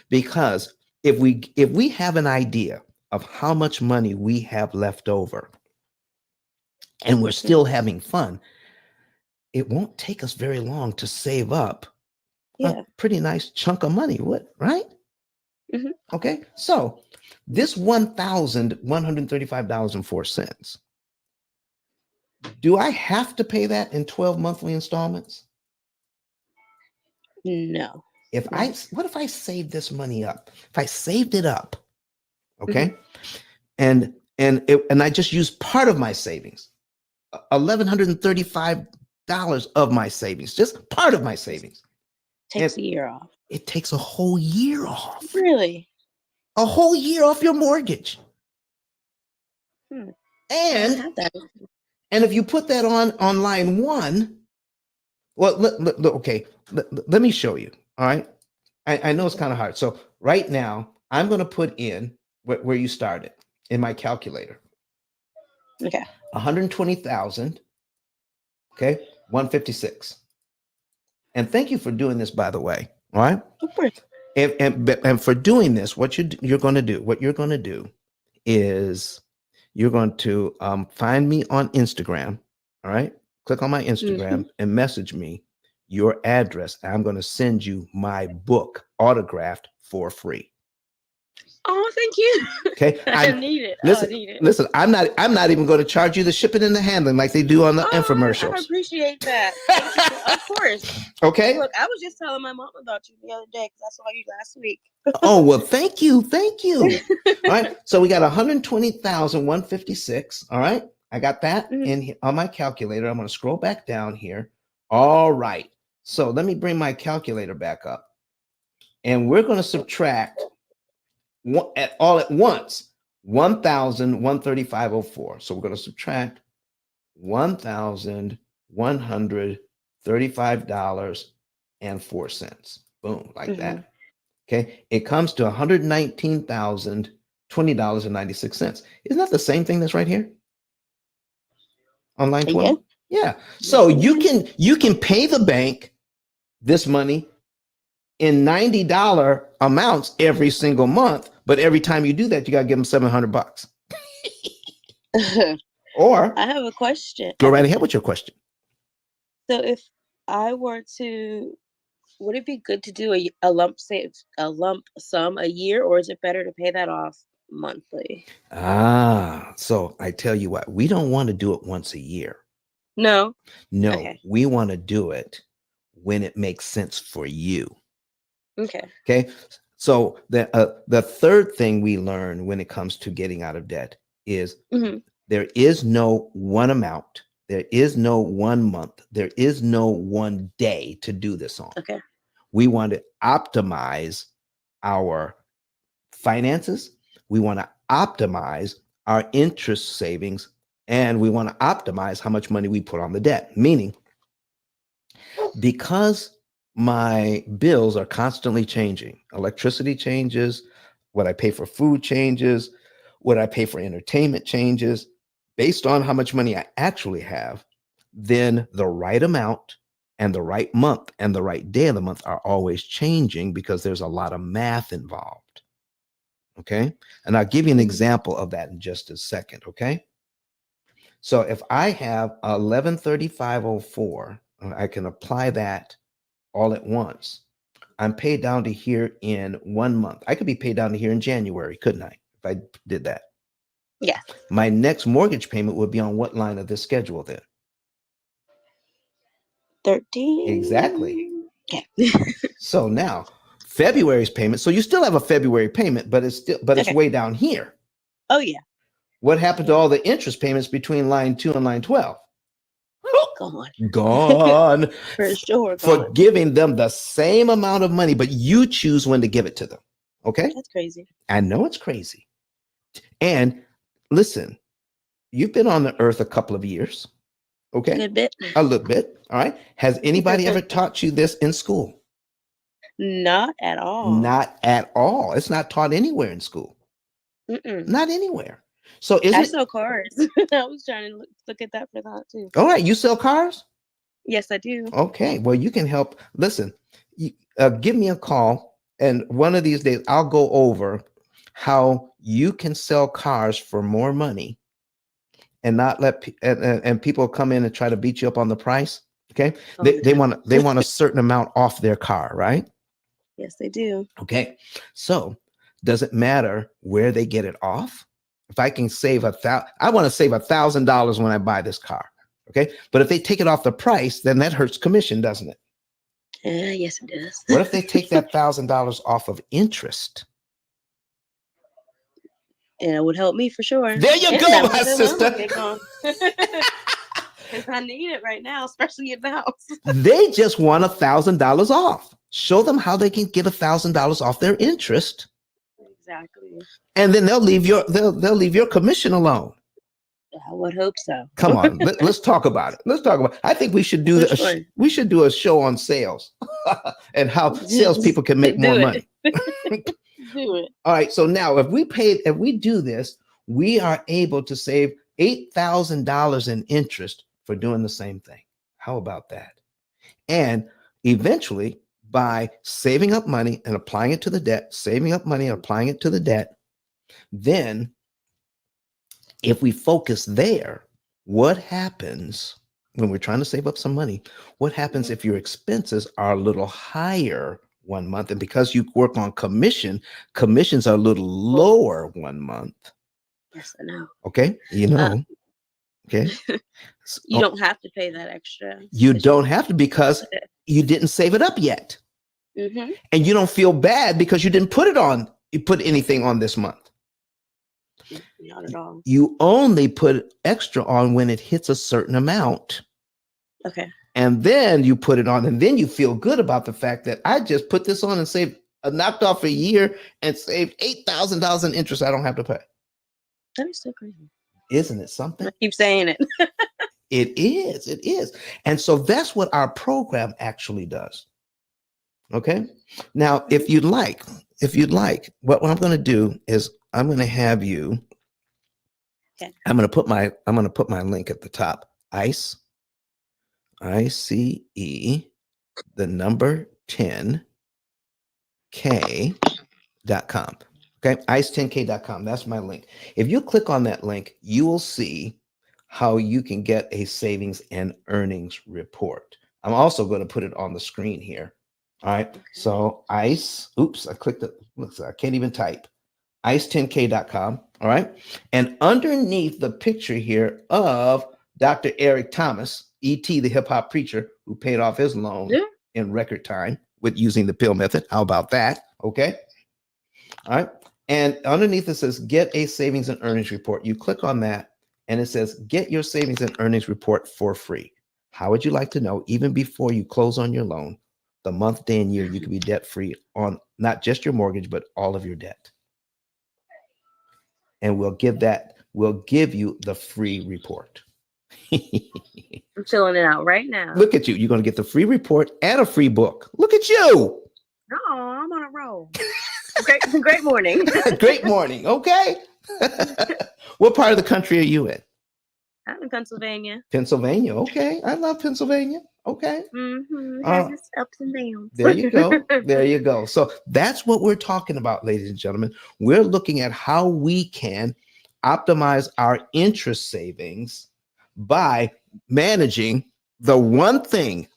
Speaker 1: Because if we have an idea of how much money we have left over and we're still having fun, it won't take us very long to save up
Speaker 5: Yeah.
Speaker 1: a pretty nice chunk of money, right?
Speaker 5: Mhm.
Speaker 1: Okay. So this $1,135.04. Do I have to pay that in 12 monthly installments?
Speaker 5: No.
Speaker 1: What if I save this money up? If I saved it up, okay, and I just use part of my savings, $1,135 of my savings, just part of my savings.
Speaker 5: Takes a year off.
Speaker 1: It takes a whole year off.
Speaker 5: Really?
Speaker 1: A whole year off your mortgage.
Speaker 5: I
Speaker 1: And
Speaker 5: have that.
Speaker 1: and if you put that on line one, well, okay, let me show you. All right. I know it's kind of hard. So right now, I'm going to put in where you started in my calculator.
Speaker 5: Okay.
Speaker 1: 120,000. Okay. 156. And thank you for doing this, by the way. All right.
Speaker 5: Of course.
Speaker 1: And for doing this, what you're going to do is you're going to find me on Instagram. All right. Click on my Instagram and message me your address. I'm going to send you my book autographed for free.
Speaker 5: Oh, thank you.
Speaker 1: Okay.
Speaker 5: I need it.
Speaker 1: Listen,
Speaker 5: I need it.
Speaker 1: listen, I'm not even going to charge you the shipping and the handling like they do on the infomercials.
Speaker 5: I appreciate that. Thank you of course.
Speaker 1: Okay.
Speaker 5: Look, I was just telling my mom about you the other day because I saw you last week.
Speaker 1: Oh, well, thank you. All right. So we got 120,156. All right. I got that in on my calculator. I'm going to scroll back down here. All right. So let me bring my calculator back up. And we're going to subtract all at once 1,135.04. So we're going to subtract $1,135.04. Boom, like that. Okay, it comes to $119,020.96. Isn't that the same thing that's right here on line 12? Yeah. So you can pay the bank this money in $90 amounts every single month, but every time you do that, you got to give them $700. Or
Speaker 5: I have a question.
Speaker 1: Go right ahead with your question.
Speaker 5: So if I were to, would it be good to do a lump sum a year, or is it better to pay that off monthly?
Speaker 1: So I tell you what, we don't want to do it once a year.
Speaker 5: No.
Speaker 1: No,
Speaker 5: Okay.
Speaker 1: we want to do it when it makes sense for you.
Speaker 5: Okay.
Speaker 1: Okay. So the third thing we learn when it comes to getting out of debt is there is no one amount. There is no 1 month. There is no one day to do this on.
Speaker 5: Okay.
Speaker 1: We want to optimize our finances. We want to optimize our interest savings, and we want to optimize how much money we put on the debt. Meaning, because my bills are constantly changing, electricity changes, what I pay for food changes, what I pay for entertainment changes, based on how much money I actually have, then the right amount and the right month and the right day of the month are always changing because there's a lot of math involved. Okay. And I'll give you an example of that in just a second. Okay. So if I have 1135.04, I can apply that all at once. I'm paid down to here in 1 month. I could be paid down to here in January, couldn't I? If I did that.
Speaker 5: Yeah.
Speaker 1: My next mortgage payment would be on what line of this schedule then?
Speaker 5: 13.
Speaker 1: Exactly.
Speaker 5: Okay.
Speaker 1: So now February's payment. So you still have a February payment, but it's way down here.
Speaker 5: Oh yeah.
Speaker 1: What happened to all the interest payments between line 2 and line 12? Gone.
Speaker 5: For sure.
Speaker 1: For giving them the same amount of money, but you choose when to give it to them. Okay.
Speaker 5: That's crazy.
Speaker 1: I know it's crazy. And listen, you've been on the earth a couple of years. Okay.
Speaker 5: A good bit.
Speaker 1: A little bit. All right. Has anybody ever taught you this in school?
Speaker 5: Not at all.
Speaker 1: Not at all. It's not taught anywhere in school.
Speaker 5: Mm-mm.
Speaker 1: Not anywhere. So
Speaker 5: I sell cars. I was trying to look at that for that too.
Speaker 1: All right. You sell cars?
Speaker 5: Yes, I do.
Speaker 1: Okay. Well, you can help. Listen, give me a call, and one of these days I'll go over how you can sell cars for more money and not let and people come in and try to beat you up on the price. Okay.
Speaker 5: Oh,
Speaker 1: They want a certain amount off their car, right?
Speaker 5: Yes, they do.
Speaker 1: Okay. So does it matter where they get it off? If I can save I want to save $1,000 when I buy this car. Okay. But if they take it off the price, then that hurts commission, doesn't it?
Speaker 5: Yes, it does.
Speaker 1: What if they take that $1,000 off of interest?
Speaker 5: And it would help me for sure.
Speaker 1: There you go, my sister.
Speaker 5: Because I need it right now, especially in the house.
Speaker 1: They just want $1,000 off. Show them how they can get $1,000 off their interest.
Speaker 5: Exactly.
Speaker 1: And then they'll leave your commission alone.
Speaker 5: I would hope so.
Speaker 1: Come on, let's talk about it. I think we should do we should do a show on sales and how salespeople can make more money.
Speaker 5: Do it.
Speaker 1: All right. So now if we do this, we are able to save $8,000 in interest for doing the same thing. How about that? And eventually, by saving up money and applying it to the debt, saving up money and applying it to the debt, then if we focus there, what happens when we're trying to save up some money? What happens if your expenses are a little higher one month? And because you work on commissions are a little lower one month.
Speaker 5: Yes, I know.
Speaker 1: Okay. You know. Okay.
Speaker 5: You don't have to pay that extra.
Speaker 1: You don't have to because you didn't save it up yet.
Speaker 5: Mm-hmm.
Speaker 1: And you don't feel bad because you didn't put anything on this month.
Speaker 5: Not at all.
Speaker 1: You only put extra on when it hits a certain amount.
Speaker 5: Okay.
Speaker 1: And then you put it on, and then you feel good about the fact that I just put this on and saved, knocked off a year and saved $8,000 in interest I don't have to pay.
Speaker 5: That is so crazy.
Speaker 1: Isn't it something?
Speaker 5: I keep saying it.
Speaker 1: It is. It is. And so that's what our program actually does. Okay. Now, if you'd like, what I'm going to do is I'm going to have you. Okay. I'm going to put my link at the top. ICE, the number 10, K.com. Okay. ICE10K.com. That's my link. If you click on that link, you will see how you can get a savings and earnings report. I'm also going to put it on the screen here. All right. So ICE, I clicked it. Looks like I can't even type. ICE10K.com. All right. And underneath the picture here of Dr. Eric Thomas, E.T., the hip hop preacher who paid off his loan in record time with using the P.I.L.L method. How about that? Okay. All right. And underneath it says get a savings and earnings report. You click on that and it says get your savings and earnings report for free. How would you like to know, even before you close on your loan, the month, day, and year you can be debt free on not just your mortgage, but all of your debt? And we'll give you the free report.
Speaker 5: I'm filling it out right now.
Speaker 1: Look at you. You're going to get the free report and a free book. Look at you.
Speaker 5: Oh, I'm on a roll. Great morning.
Speaker 1: Great morning. Okay. What part of the country are you in?
Speaker 5: I'm in Pennsylvania.
Speaker 1: Pennsylvania. Okay. I love Pennsylvania. Okay.
Speaker 5: Mm-hmm. Has its ups and downs.
Speaker 1: There you go. There you go. So that's what we're talking about, ladies and gentlemen. We're looking at how we can optimize our interest savings by managing the one thing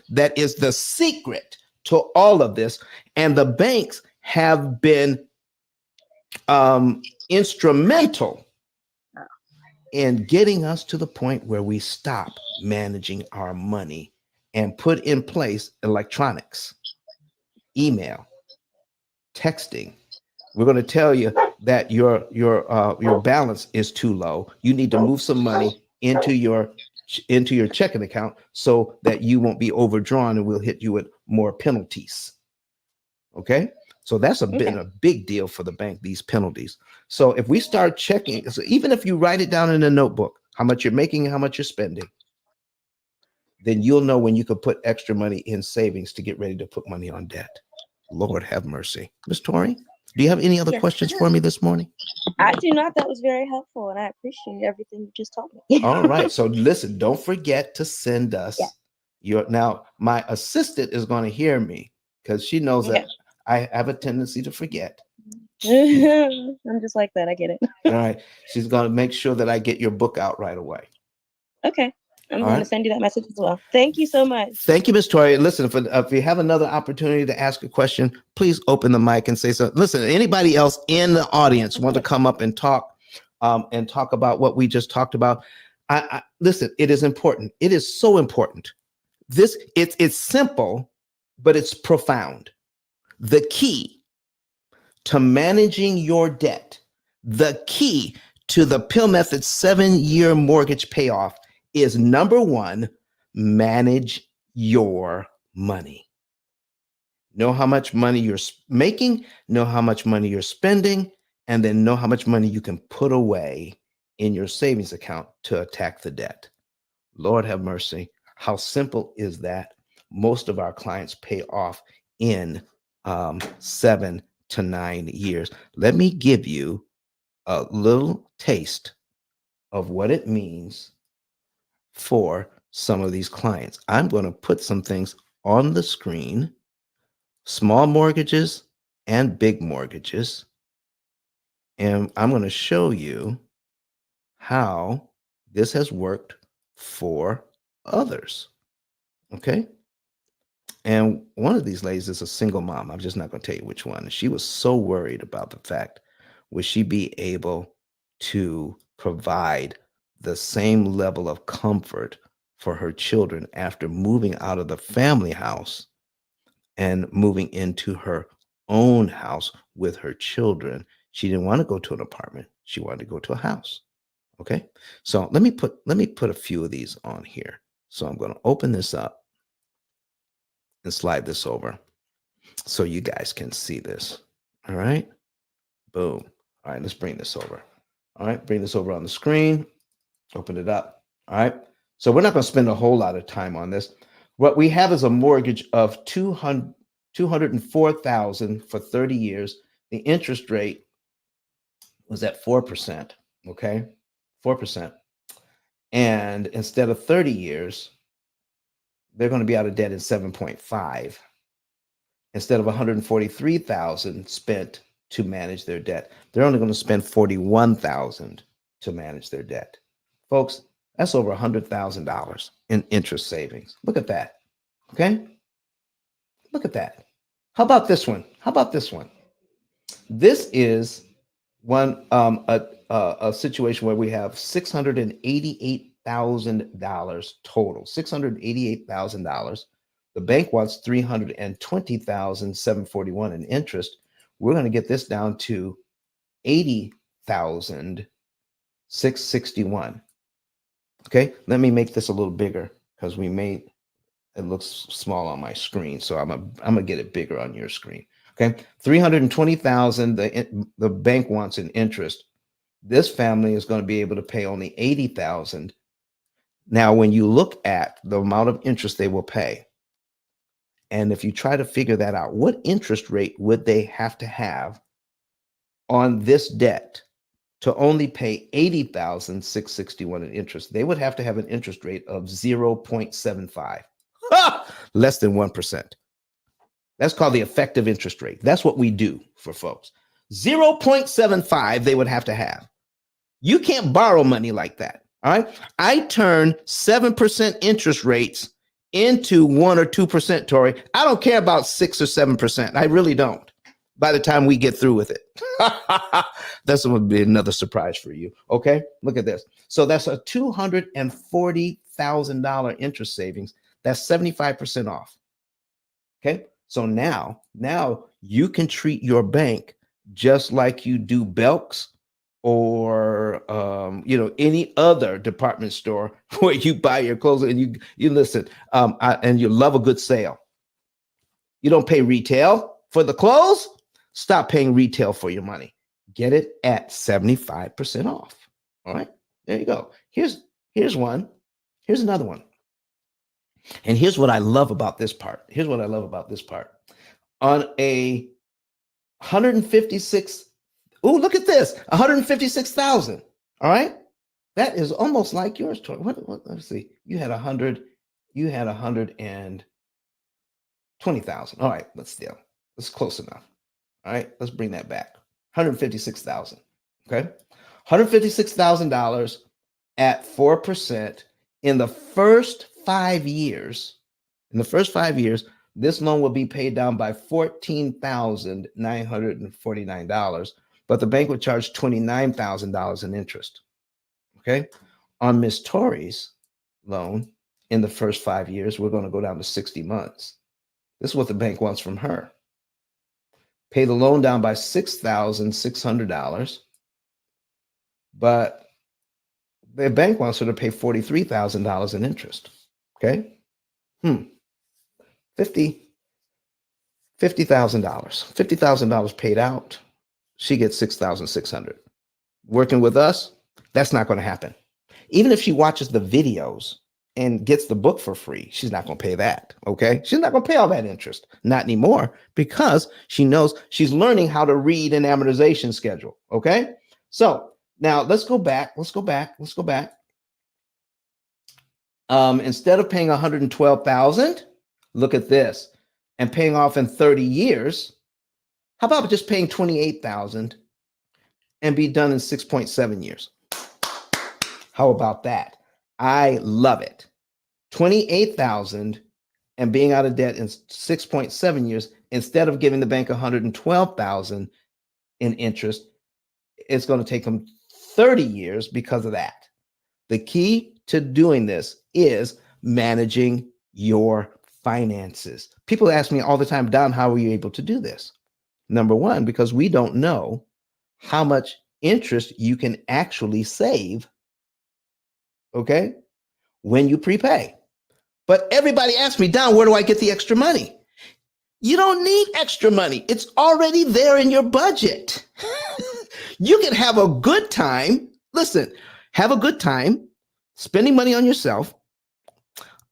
Speaker 1: that is the secret to all of this. And the banks have been instrumental in getting us to the point where we stop managing our money and put in place electronics, email, texting. We're going to tell you that your balance is too low. You need to move some money into your checking account so that you won't be overdrawn and we'll hit you with more penalties. Okay. So that's been
Speaker 5: Okay.
Speaker 1: a big deal for the bank, these penalties. So if we start checking, so even if you write it down in a notebook, how much you're making and how much you're spending, then you'll know when you could put extra money in savings to get ready to put money on debt. Lord have mercy. Miss Tori, do you have any other
Speaker 5: Yes.
Speaker 1: questions for me this morning?
Speaker 5: I do not. That was very helpful, and I appreciate everything you just told me.
Speaker 1: All right. So listen, don't forget to send us
Speaker 5: Yeah.
Speaker 1: your, now my assistant is going to hear me because she knows that
Speaker 5: Okay.
Speaker 1: I have a tendency to forget.
Speaker 5: I'm just like that. I get it.
Speaker 1: All right. She's going to make sure that I get your book out right away.
Speaker 5: Okay. I'm
Speaker 1: All
Speaker 5: going to
Speaker 1: right.
Speaker 5: send you that message as well. Thank you so much.
Speaker 1: Thank you, Miss Tori. Listen, if you have another opportunity to ask a question, please open the mic and say so. Listen, anybody else in the audience want to come up and talk about what we just talked about? Listen, it is important. It is so important. It's simple, but it's profound. The key to managing your debt, the key to the P.I.L.L method 7-year mortgage payoff is number one, manage your money. Know how much money you're making, know how much money you're spending, and then know how much money you can put away in your savings account to attack the debt. Lord have mercy. How simple is that? Most of our clients pay off in 7 to 9 years. Let me give you a little taste of what it means for some of these clients. I'm going to put some things on the screen, small mortgages and big mortgages. And I'm going to show you how this has worked for others. Okay. And one of these ladies is a single mom. I'm just not going to tell you which one. She was so worried about the fact, would she be able to provide the same level of comfort for her children after moving out of the family house and moving into her own house with her children. She didn't want to go to an apartment. She wanted to go to a house. Okay. So let me put a few of these on here. So I'm going to open this up and slide this over so you guys can see this. All right. Boom. All right. Let's bring this over. All right. Bring this over on the screen. Open it up. All right. So we're not going to spend a whole lot of time on this. What we have is a mortgage of $204,000 for 30 years. The interest rate was at 4%. Okay. 4%. And instead of 30 years, they're going to be out of debt in 7.5. Instead of 143,000 spent to manage their debt, they're only going to spend 41,000 to manage their debt. Folks, that's over $100,000 in interest savings. Look at that. Okay? Look at that. How about this one? How about this one? This is one a situation where we have $688,000 total. $688,000. The bank wants $320,741 in interest. We're going to get this down to $80,661. Okay, let me make this a little bigger because it looks small on my screen. So I'm gonna get it bigger on your screen. Okay, 320,000 the bank wants in interest. This family is going to be able to pay only 80,000. Now, when you look at the amount of interest they will pay, and if you try to figure that out, what interest rate would they have to have on this debt to only pay 80,661 in interest? They would have to have an interest rate of 0.75, less than 1%. That's called the effective interest rate. That's what we do for folks. 0.75 they would have to have. You can't borrow money like that. All right. I turn 7% interest rates into 1 or 2%, Tori. I don't care about 6 or 7%. I really don't. By the time we get through with it, that's going to be another surprise for you. Okay. Look at this. So that's a $240,000 interest savings. That's 75% off. Okay. So now you can treat your bank just like you do Belk's or any other department store where you buy your clothes and you listen and you love a good sale. You don't pay retail for the clothes. Stop paying retail for your money. Get it at 75% off. All right, there you go. Here's one. Here's another one. And here's what I love about this part. Here's what I love about this part. On a 156, oh, look at this, 156,000. All right, that is almost like yours, Tori. Let's see. You had 120,000. All right, that's close enough. All right, let's bring that back. 156,000. Okay, $156,000 at 4% in the first 5 years. In the first 5 years, this loan will be paid down by $14,949, but the bank would charge $29,000 in interest. Okay, on Miss Tori's loan, in the first 5 years, we're going to go down to 60 months. This is what the bank wants from her. Pay the loan down by $6,600, but the bank wants her to pay $43,000 in interest. Okay, $50,000 paid out. She gets $6,600. Working with us, that's not going to happen. Even if she watches the videos and gets the book for free, she's not going to pay that. Okay, she's not going to pay all that interest, not anymore, because she knows she's learning how to read an amortization schedule. Okay, so now let's go back. Instead of paying $112,000, look at this, and paying off in 30 years. How about just paying $28,000 and be done in 6.7 years? How about that? I love it. $28,000 and being out of debt in 6.7 years, instead of giving the bank $112,000 in interest, it's going to take them 30 years because of that. The key to doing this is managing your finances. People ask me all the time, Don, how are you able to do this? Number one, because we don't know how much interest you can actually save, okay, when you prepay. But everybody asks me, Don, where do I get the extra money? You don't need extra money. It's already there in your budget. You can have a good time. Listen, have a good time spending money on yourself.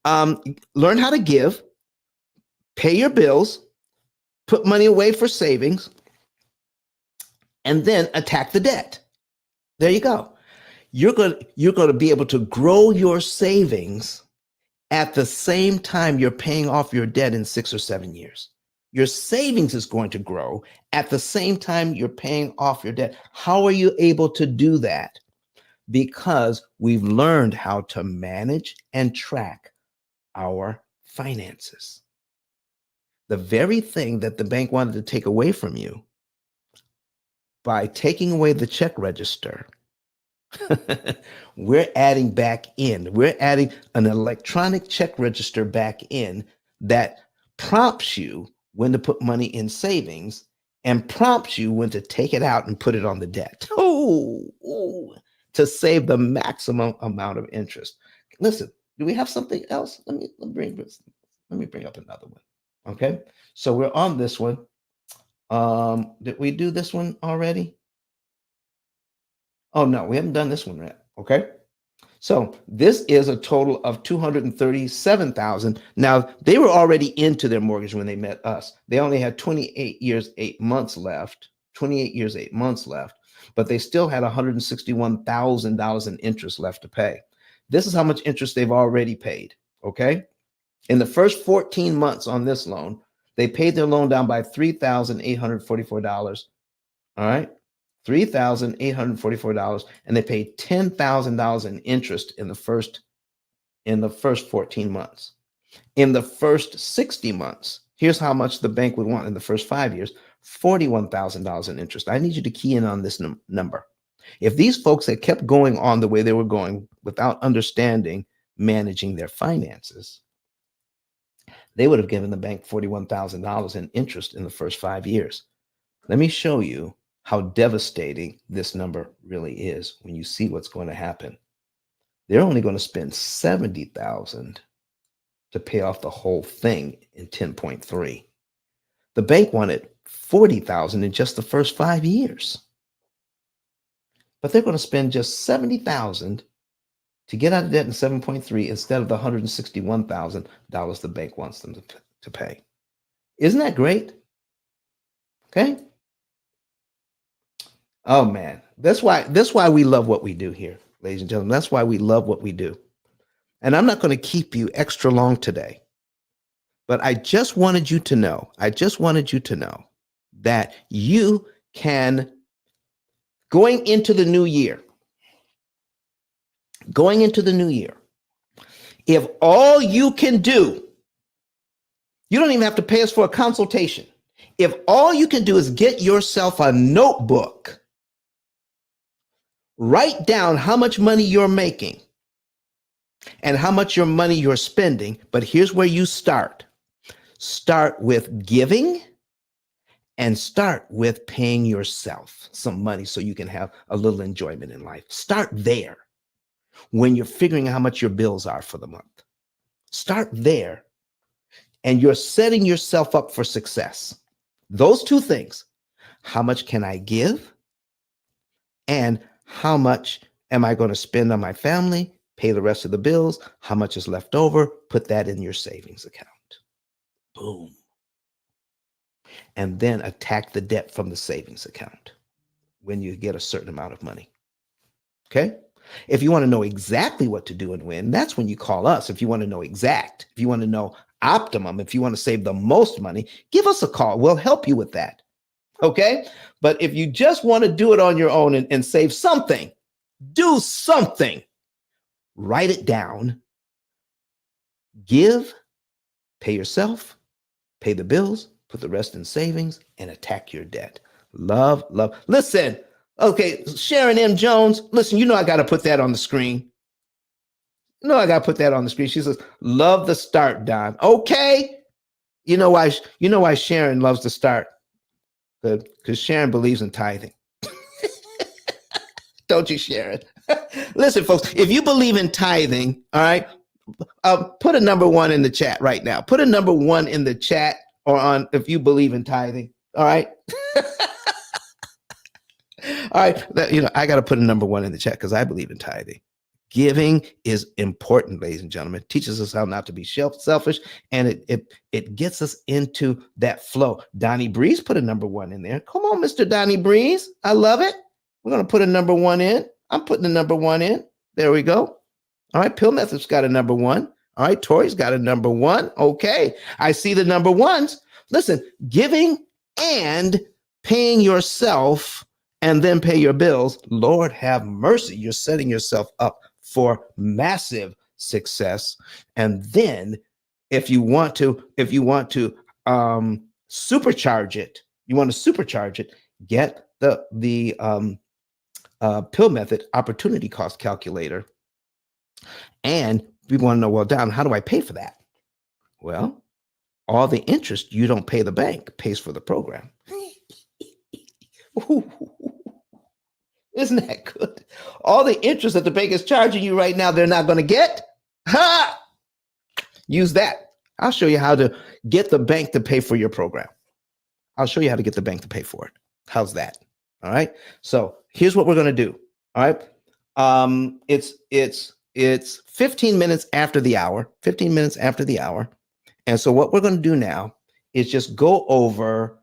Speaker 1: Learn how to give, pay your bills, put money away for savings, and then attack the debt. There you go. You're going to be able to grow your savings at the same time you're paying off your debt in 6 or 7 years. Your savings is going to grow at the same time you're paying off your debt. How are you able to do that? Because we've learned how to manage and track our finances. The very thing that the bank wanted to take away from you, by taking away the check register, we're adding back in. We're adding an electronic check register back in that prompts you when to put money in savings and prompts you when to take it out and put it on the debt. To save the maximum amount of interest. Listen, do we have something else? Let me bring up another one. Okay, so we're on this one. Did we do this one already? Oh no, we haven't done this one yet. Okay, so this is a total of $237,000. Now they were already into their mortgage when they met us. They only had 28 years, 8 months left. 28 years, 8 months left. But they still had $161,000 in interest left to pay. This is how much interest they've already paid, okay? In the first 14 months on this loan, they paid their loan down by $3,844, all right? $3,844, and they paid $10,000 in interest in the first 14 months. In the first 60 months, here's how much the bank would want in the first 5 years, $41,000 in interest. I need you to key in on this number. If these folks had kept going on the way they were going without understanding managing their finances, they would have given the bank $41,000 in interest in the first 5 years. Let me show you how devastating this number really is when you see what's going to happen. They're only going to spend $70,000 to pay off the whole thing in 10.3. The bank wanted $40,000 in just the first 5 years. But they're going to spend just $70,000 to get out of debt in 7.3 instead of the $161,000 the bank wants them to pay. Isn't that great? Okay. Oh man, that's why we love what we do here, ladies and gentlemen. That's why we love what we do. And I'm not going to keep you extra long today, but I just wanted you to know that you can, going into the new year, if all you can do, you don't even have to pay us for a consultation. If all you can do is get yourself a notebook, write down how much money you're making and how much your money you're spending. But here's where you start. Start with giving and start with paying yourself some money so you can have a little enjoyment in life. Start there when you're figuring out how much your bills are for the month. Start there, and you're setting yourself up for success. Those two things. How much can I give? And how much am I going to spend on my family? Pay the rest of the bills. How much is left over? Put that in your savings account. Boom. And then attack the debt from the savings account when you get a certain amount of money. Okay? If you want to know exactly what to do and when, that's when you call us. If you want to know exact, if you want to know optimum, if you want to save the most money, give us a call. We'll help you with that. Okay? But if you just want to do it on your own and save something, do something. Write it down. Give, pay yourself, pay the bills, put the rest in savings, and attack your debt. Love, love. Listen, okay, Sharon M. Jones, listen, you know I got to put that on the screen. She says, love the start, Don. Okay. You know why Sharon loves the start? Good, because Sharon believes in tithing. Don't you, Sharon? Listen, folks, if you believe in tithing, all right, put a number 1 in the chat right now. Put a number 1 in the chat or on if you believe in tithing. All right. All right. I got to put a number 1 in the chat because I believe in tithing. Giving is important, ladies and gentlemen. It teaches us how not to be selfish, and it gets us into that flow. Donnie Breeze put a number 1 in there. Come on, Mr. Donnie Breeze. I love it. We're going to put a number 1 in. I'm putting a number 1 in. There we go. All right. Pill Method's got a number 1. All right. Tori's got a number 1. Okay. I see the number 1s. Listen, giving and paying yourself and then pay your bills. Lord have mercy. You're setting yourself up for massive success. And then if you want to supercharge it, get the Pill Method opportunity cost calculator. And we want to know, well, Don, how do I pay for that? Well, all the interest you don't pay the bank pays for the program. Isn't that good? All the interest that the bank is charging you right now, they're not going to get. Ha! Use that. I'll show you how to get the bank to pay for your program. I'll show you how to get the bank to pay for it. How's that? All right. So here's what we're going to do. All right. It's 15 minutes after the hour. And so what we're going to do now is just go over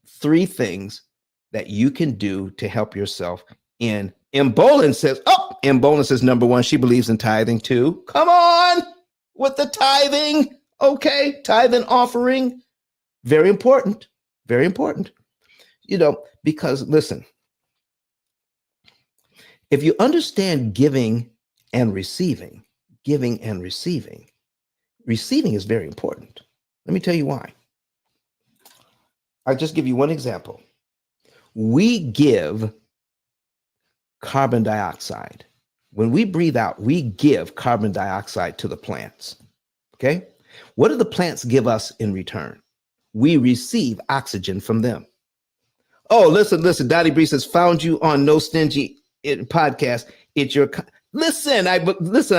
Speaker 1: 3 things that you can do to help yourself in. Bolin says, number 1, she believes in tithing too. Come on with the tithing. Okay. Tithing offering. Very important. Very important. Because listen, if you understand giving and receiving is very important. Let me tell you why. I'll just give you one example. We give carbon dioxide. When we breathe out, we give carbon dioxide to the plants. Okay? What do the plants give us in return? We receive oxygen from them. Oh, listen, Dottie Bree says, found you on No Stingy podcast. It's your listen. I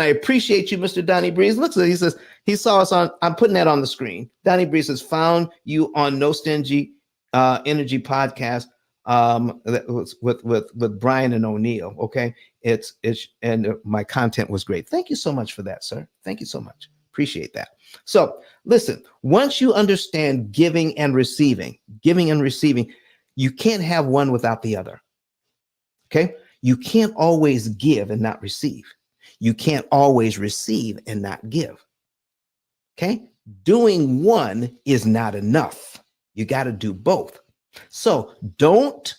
Speaker 1: appreciate you, Mr. Donnie Breeze. Look, he says he saw us on. I'm putting that on the screen. Donnie Breeze says, found you on No Stingy energy podcast that was with Brian and O'Neill. Okay, it's and my content was great. Thank you so much for that, sir. Thank you so much. Appreciate that. So listen, once you understand giving and receiving, you can't have one without the other. Okay, you can't always give and not receive. You can't always receive and not give. Okay, doing one is not enough. You got to do both. So don't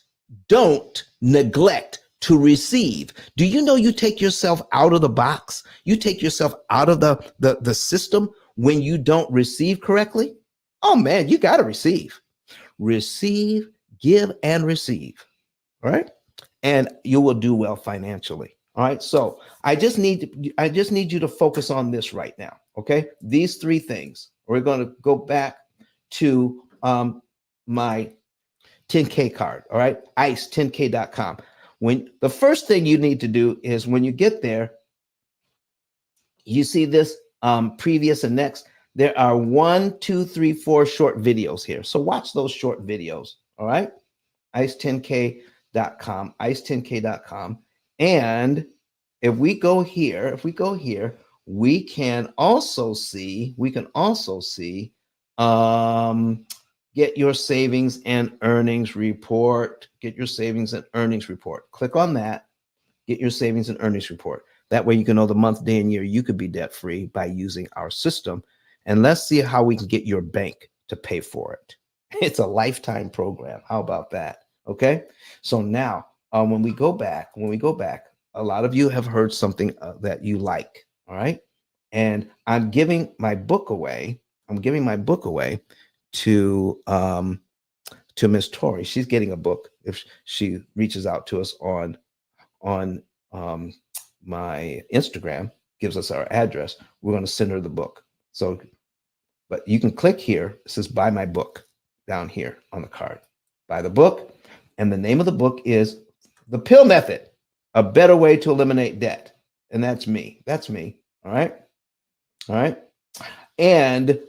Speaker 1: neglect to receive. Do you know you take yourself out of the box? You take yourself out of the system when you don't receive correctly? Oh man, you got to receive. Receive, give, and receive. All right. And you will do well financially. All right. So I just need you to focus on this right now. Okay. These three things. We're going to go back to my 10K card. All right. ICE10K.com. When the first thing you need to do is when you get there, you see this previous and next. There are 1, 2, 3, 4 short videos here. So watch those short videos. All right. ICE10K.com, ICE10K.com. And if we go here, we can also see, get your savings and earnings report. Get your savings and earnings report. Click on that. Get your savings and earnings report. That way you can know the month, day, and year you could be debt free by using our system. And let's see how we can get your bank to pay for it. It's a lifetime program. How about that? Okay. So now when we go back, a lot of you have heard something that you like. All right. And I'm giving my book away. To Miss Tori. She's getting a book if she reaches out to us on my Instagram, gives us our address. We're going to send her the book. So, but you can click here. It says buy my book down here on the card. Buy the book. And the name of the book is The P.I.L.L Method, a better way to eliminate debt. And that's me. All right. And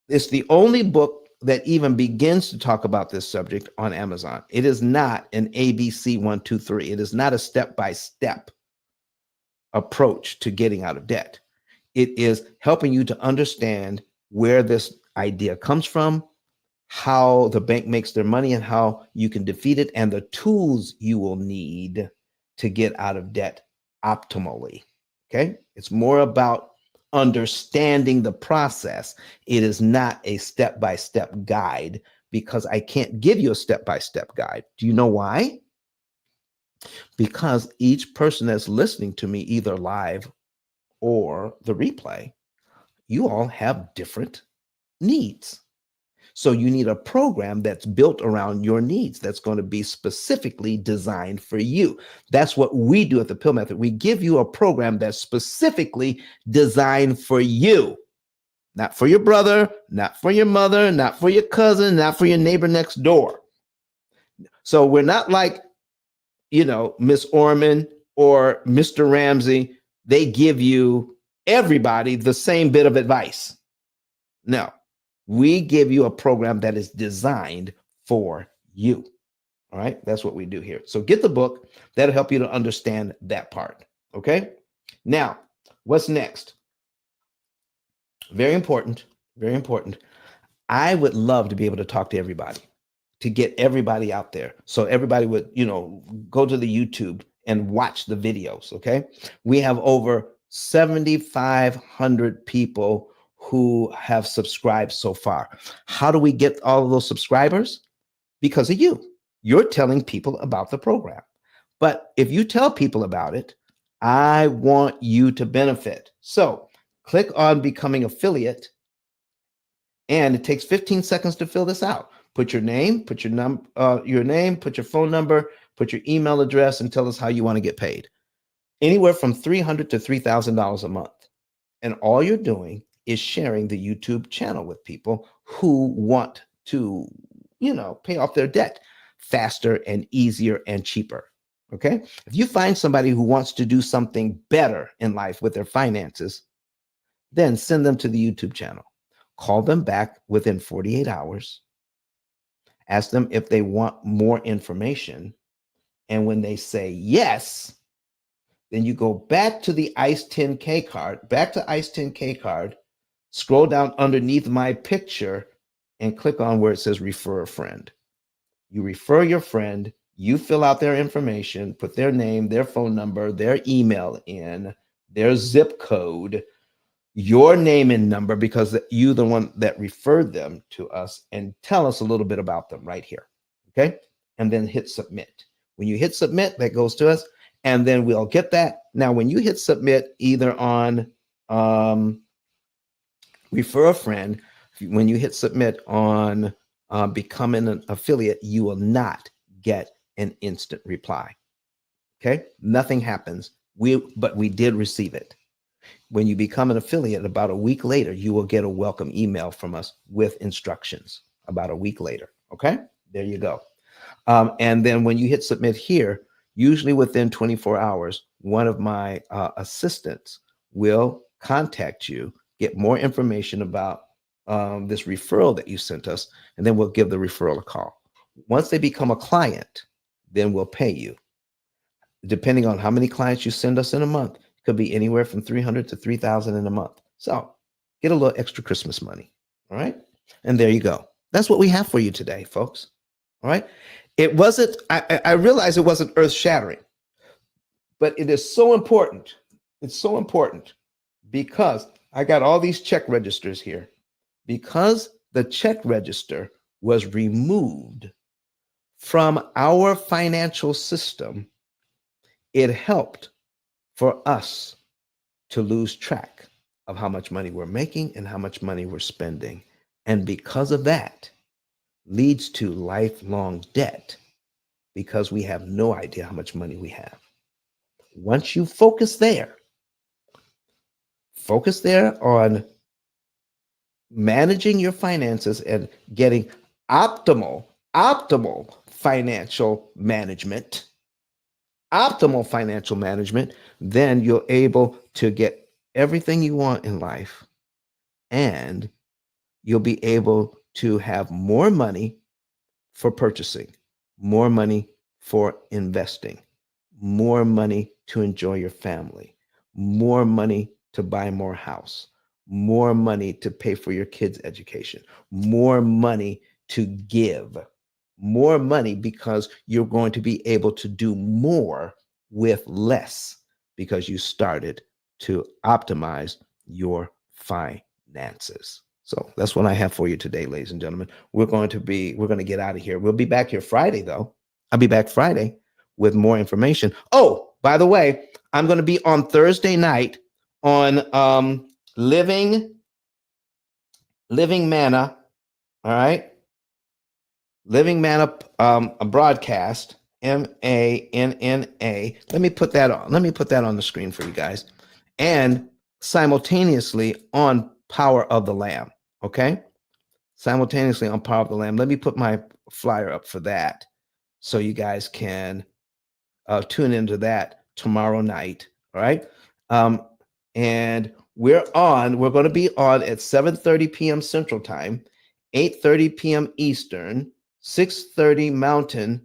Speaker 1: it's the only book that even begins to talk about this subject on Amazon. It is not an ABC 1, 2, 3. It is not a step-by-step approach to getting out of debt. It is helping you to understand where this idea comes from, how the bank makes their money, and how you can defeat it, and the tools you will need to get out of debt optimally. Okay? It's more about understanding the process. It is not a step-by-step guide, because I can't give you a step-by-step guide. Do you know why? Because each person that's listening to me, either live or the replay, you all have different needs. So you need a program that's built around your needs, that's going to be specifically designed for you. That's what we do at the P.I.L.L Method. We give you a program that's specifically designed for you, not for your brother, not for your mother, not for your cousin, not for your neighbor next door. So we're not like, Miss Orman or Mr. Ramsey. They give you everybody the same bit of advice. No. We give you a program that is designed for you. All right. That's what we do here. So get the book. That'll help you to understand that part. Okay. Now, what's next? Very important. I would love to be able to talk to everybody, to get everybody out there. So everybody would, go to the YouTube and watch the videos. Okay. We have over 7,500 people who have subscribed so far. How do we get all of those subscribers? Because of you. You're telling people about the program. But if you tell people about it, I want you to benefit. So click on becoming affiliate, and it takes 15 seconds to fill this out. Put your name, put your name, put your phone number, put your email address, and tell us how you want to get paid. Anywhere from $300 to $3,000 a month. And all you're doing is sharing the YouTube channel with people who want to, pay off their debt faster and easier and cheaper. Okay. If you find somebody who wants to do something better in life with their finances, then send them to the YouTube channel. Call them back within 48 hours. Ask them if they want more information. And when they say yes, then you go back to the ICE 10K card, scroll down underneath my picture and click on where it says refer a friend. You refer your friend, you fill out their information, put their name, their phone number, their email in, their zip code, your name and number, because you're the one that referred them to us, and tell us a little bit about them right here. Okay. And then hit submit. When you hit submit, that goes to us, and then we'll get that. Now, when you hit submit, either on refer a friend, when you hit submit on becoming an affiliate, you will not get an instant reply. Okay. Nothing happens. But we did receive it. When you become an affiliate, about a week later, you will get a welcome email from us with instructions about a week later. Okay, there you go. And then when you hit submit here, usually within 24 hours, one of my assistants will contact you, get more information about this referral that you sent us, and then we'll give the referral a call. Once they become a client, then we'll pay you. Depending on how many clients you send us in a month, it could be anywhere from 300 to 3,000 in a month. So get a little extra Christmas money. All right. And there you go. That's what we have for you today, folks. All right. It wasn't, I realize it wasn't earth shattering, but it is so important. It's so important because I got all these check registers here. Because the check register was removed from our financial system, it helped for us to lose track of how much money we're making and how much money we're spending. And because of that, leads to lifelong debt because we have no idea how much money we have. Once you focus there on managing your finances and getting optimal financial management, then you're able to get everything you want in life, and you'll be able to have more money for purchasing, more money for investing, more money to enjoy your family, more money to buy more house, more money to pay for your kids' education, more money to give, more money because you're going to be able to do more with less because you started to optimize your finances. So that's what I have for you today, ladies and gentlemen. We're going to get out of here. We'll be back here Friday, though. I'll be back Friday with more information. Oh, by the way, I'm going to be on Thursday night on Living Manna. All right. Living Manna, a broadcast, MANNA. Let me put that on the screen for you guys. And simultaneously on Power of the Lamb. Okay. Simultaneously on Power of the Lamb. Let me put my flyer up for that so you guys can tune into that tomorrow night. All right. And we're going to be on at 7:30 p.m. Central Time, 8:30 p.m. Eastern, 6:30 Mountain,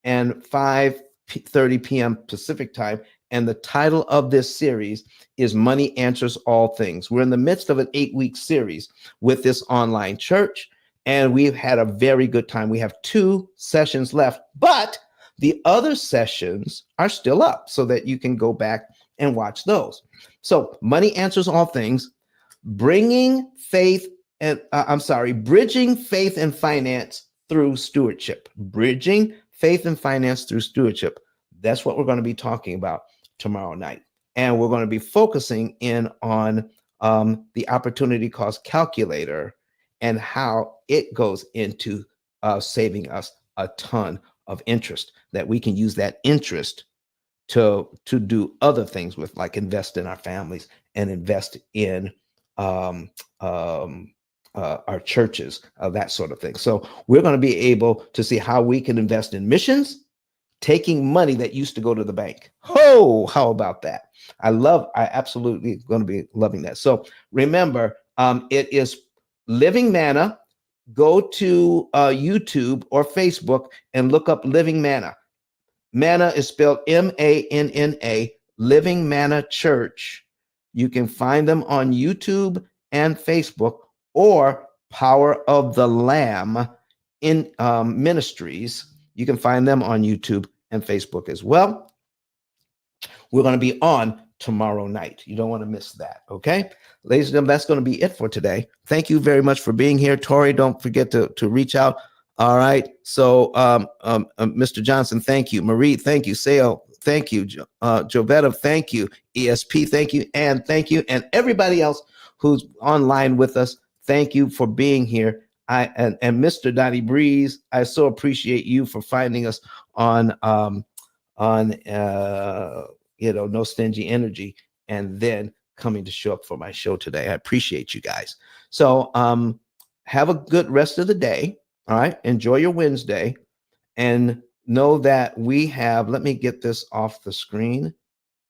Speaker 1: and 5:30 p.m. Pacific Time. And the title of this series is Money Answers All Things. We're in the midst of an 8-week series with this online church, and we've had a very good time. We have 2 sessions left, but the other sessions are still up so that you can go back and watch those. So Money Answers All Things, bridging faith and finance through stewardship. Bridging faith and finance through stewardship. That's what we're going to be talking about tomorrow night. And we're going to be focusing in on the opportunity cost calculator and how it goes into saving us a ton of interest, that we can use that interest to do other things with, like invest in our families and invest in our churches, that sort of thing. So we're going to be able to see how we can invest in missions, taking money that used to go to the bank. Oh, how about that? I absolutely going to be loving that. So remember, it is Living Manna, go to YouTube or Facebook and look up Living Manna. Manna is spelled Manna, Living Manna Church. You can find them on YouTube and Facebook, or Power of the Lamb in Ministries. You can find them on YouTube and Facebook as well. We're going to be on tomorrow night. You don't want to miss that. Okay. Ladies and gentlemen, that's going to be it for today. Thank you very much for being here. Tori, don't forget to reach out. All right. So, Mr. Johnson, thank you. Marie, thank you. Sale, thank you. Jovetta, thank you. ESP, thank you. And thank you. And everybody else who's online with us, thank you for being here. And Mr. Donnie Breeze, I so appreciate you for finding us on No Stingy Energy, and then coming to show up for my show today. I appreciate you guys. So have a good rest of the day. All right. Enjoy your Wednesday, and know that we have, let me get this off the screen.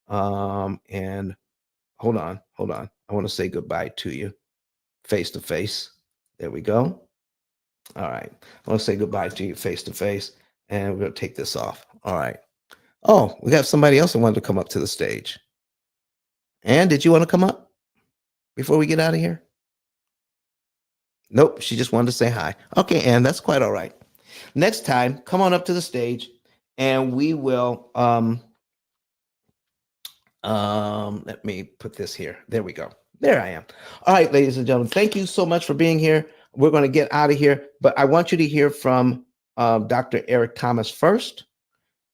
Speaker 1: And hold on. I want to say goodbye to you face to face. There we go. All right. I want to say goodbye to you face to face, and we're going to take this off. All right. Oh, we got somebody else that wanted to come up to the stage. Ann, did you want to come up before we get out of here? Nope, she just wanted to say hi. Okay, Ann, that's quite all right. Next time, come on up to the stage, and we will let me put this here. There we go. There I am. All right, ladies and gentlemen, thank you so much for being here. We're going to get out of here, but I want you to hear from Dr. Eric Thomas first,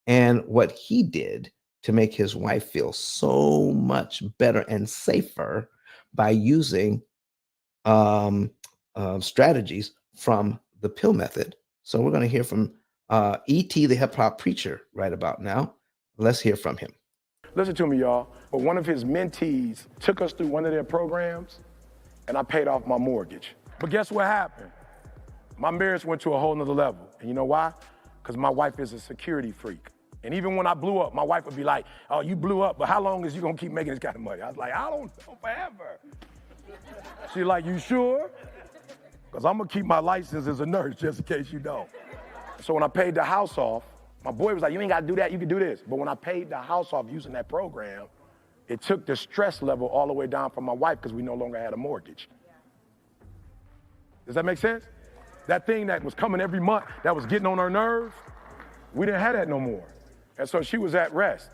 Speaker 1: and what he did to make his wife feel so much better and safer by using strategies from the P.I.L.L method. So we're going to hear from E.T. the hip hop preacher right about now. Let's hear from him.
Speaker 6: Listen to me, y'all. But one of his mentees took us through one of their programs, and I paid off my mortgage. But guess what happened? My marriage went to a whole nother level. And you know why? Because my wife is a security freak. And even when I blew up, my wife would be like, oh, you blew up, but how long is you gonna keep making this kind of money? I was like, I don't know, forever. She's like, you sure? Because I'm gonna keep my license as a nurse just in case you don't. So when I paid the house off, my boy was like, you ain't gotta do that, you can do this. But when I paid the house off using that program, it took the stress level all the way down for my wife because we no longer had a mortgage. Does that make sense? That thing that was coming every month, that was getting on her nerves, we didn't have that no more. And so she was at rest.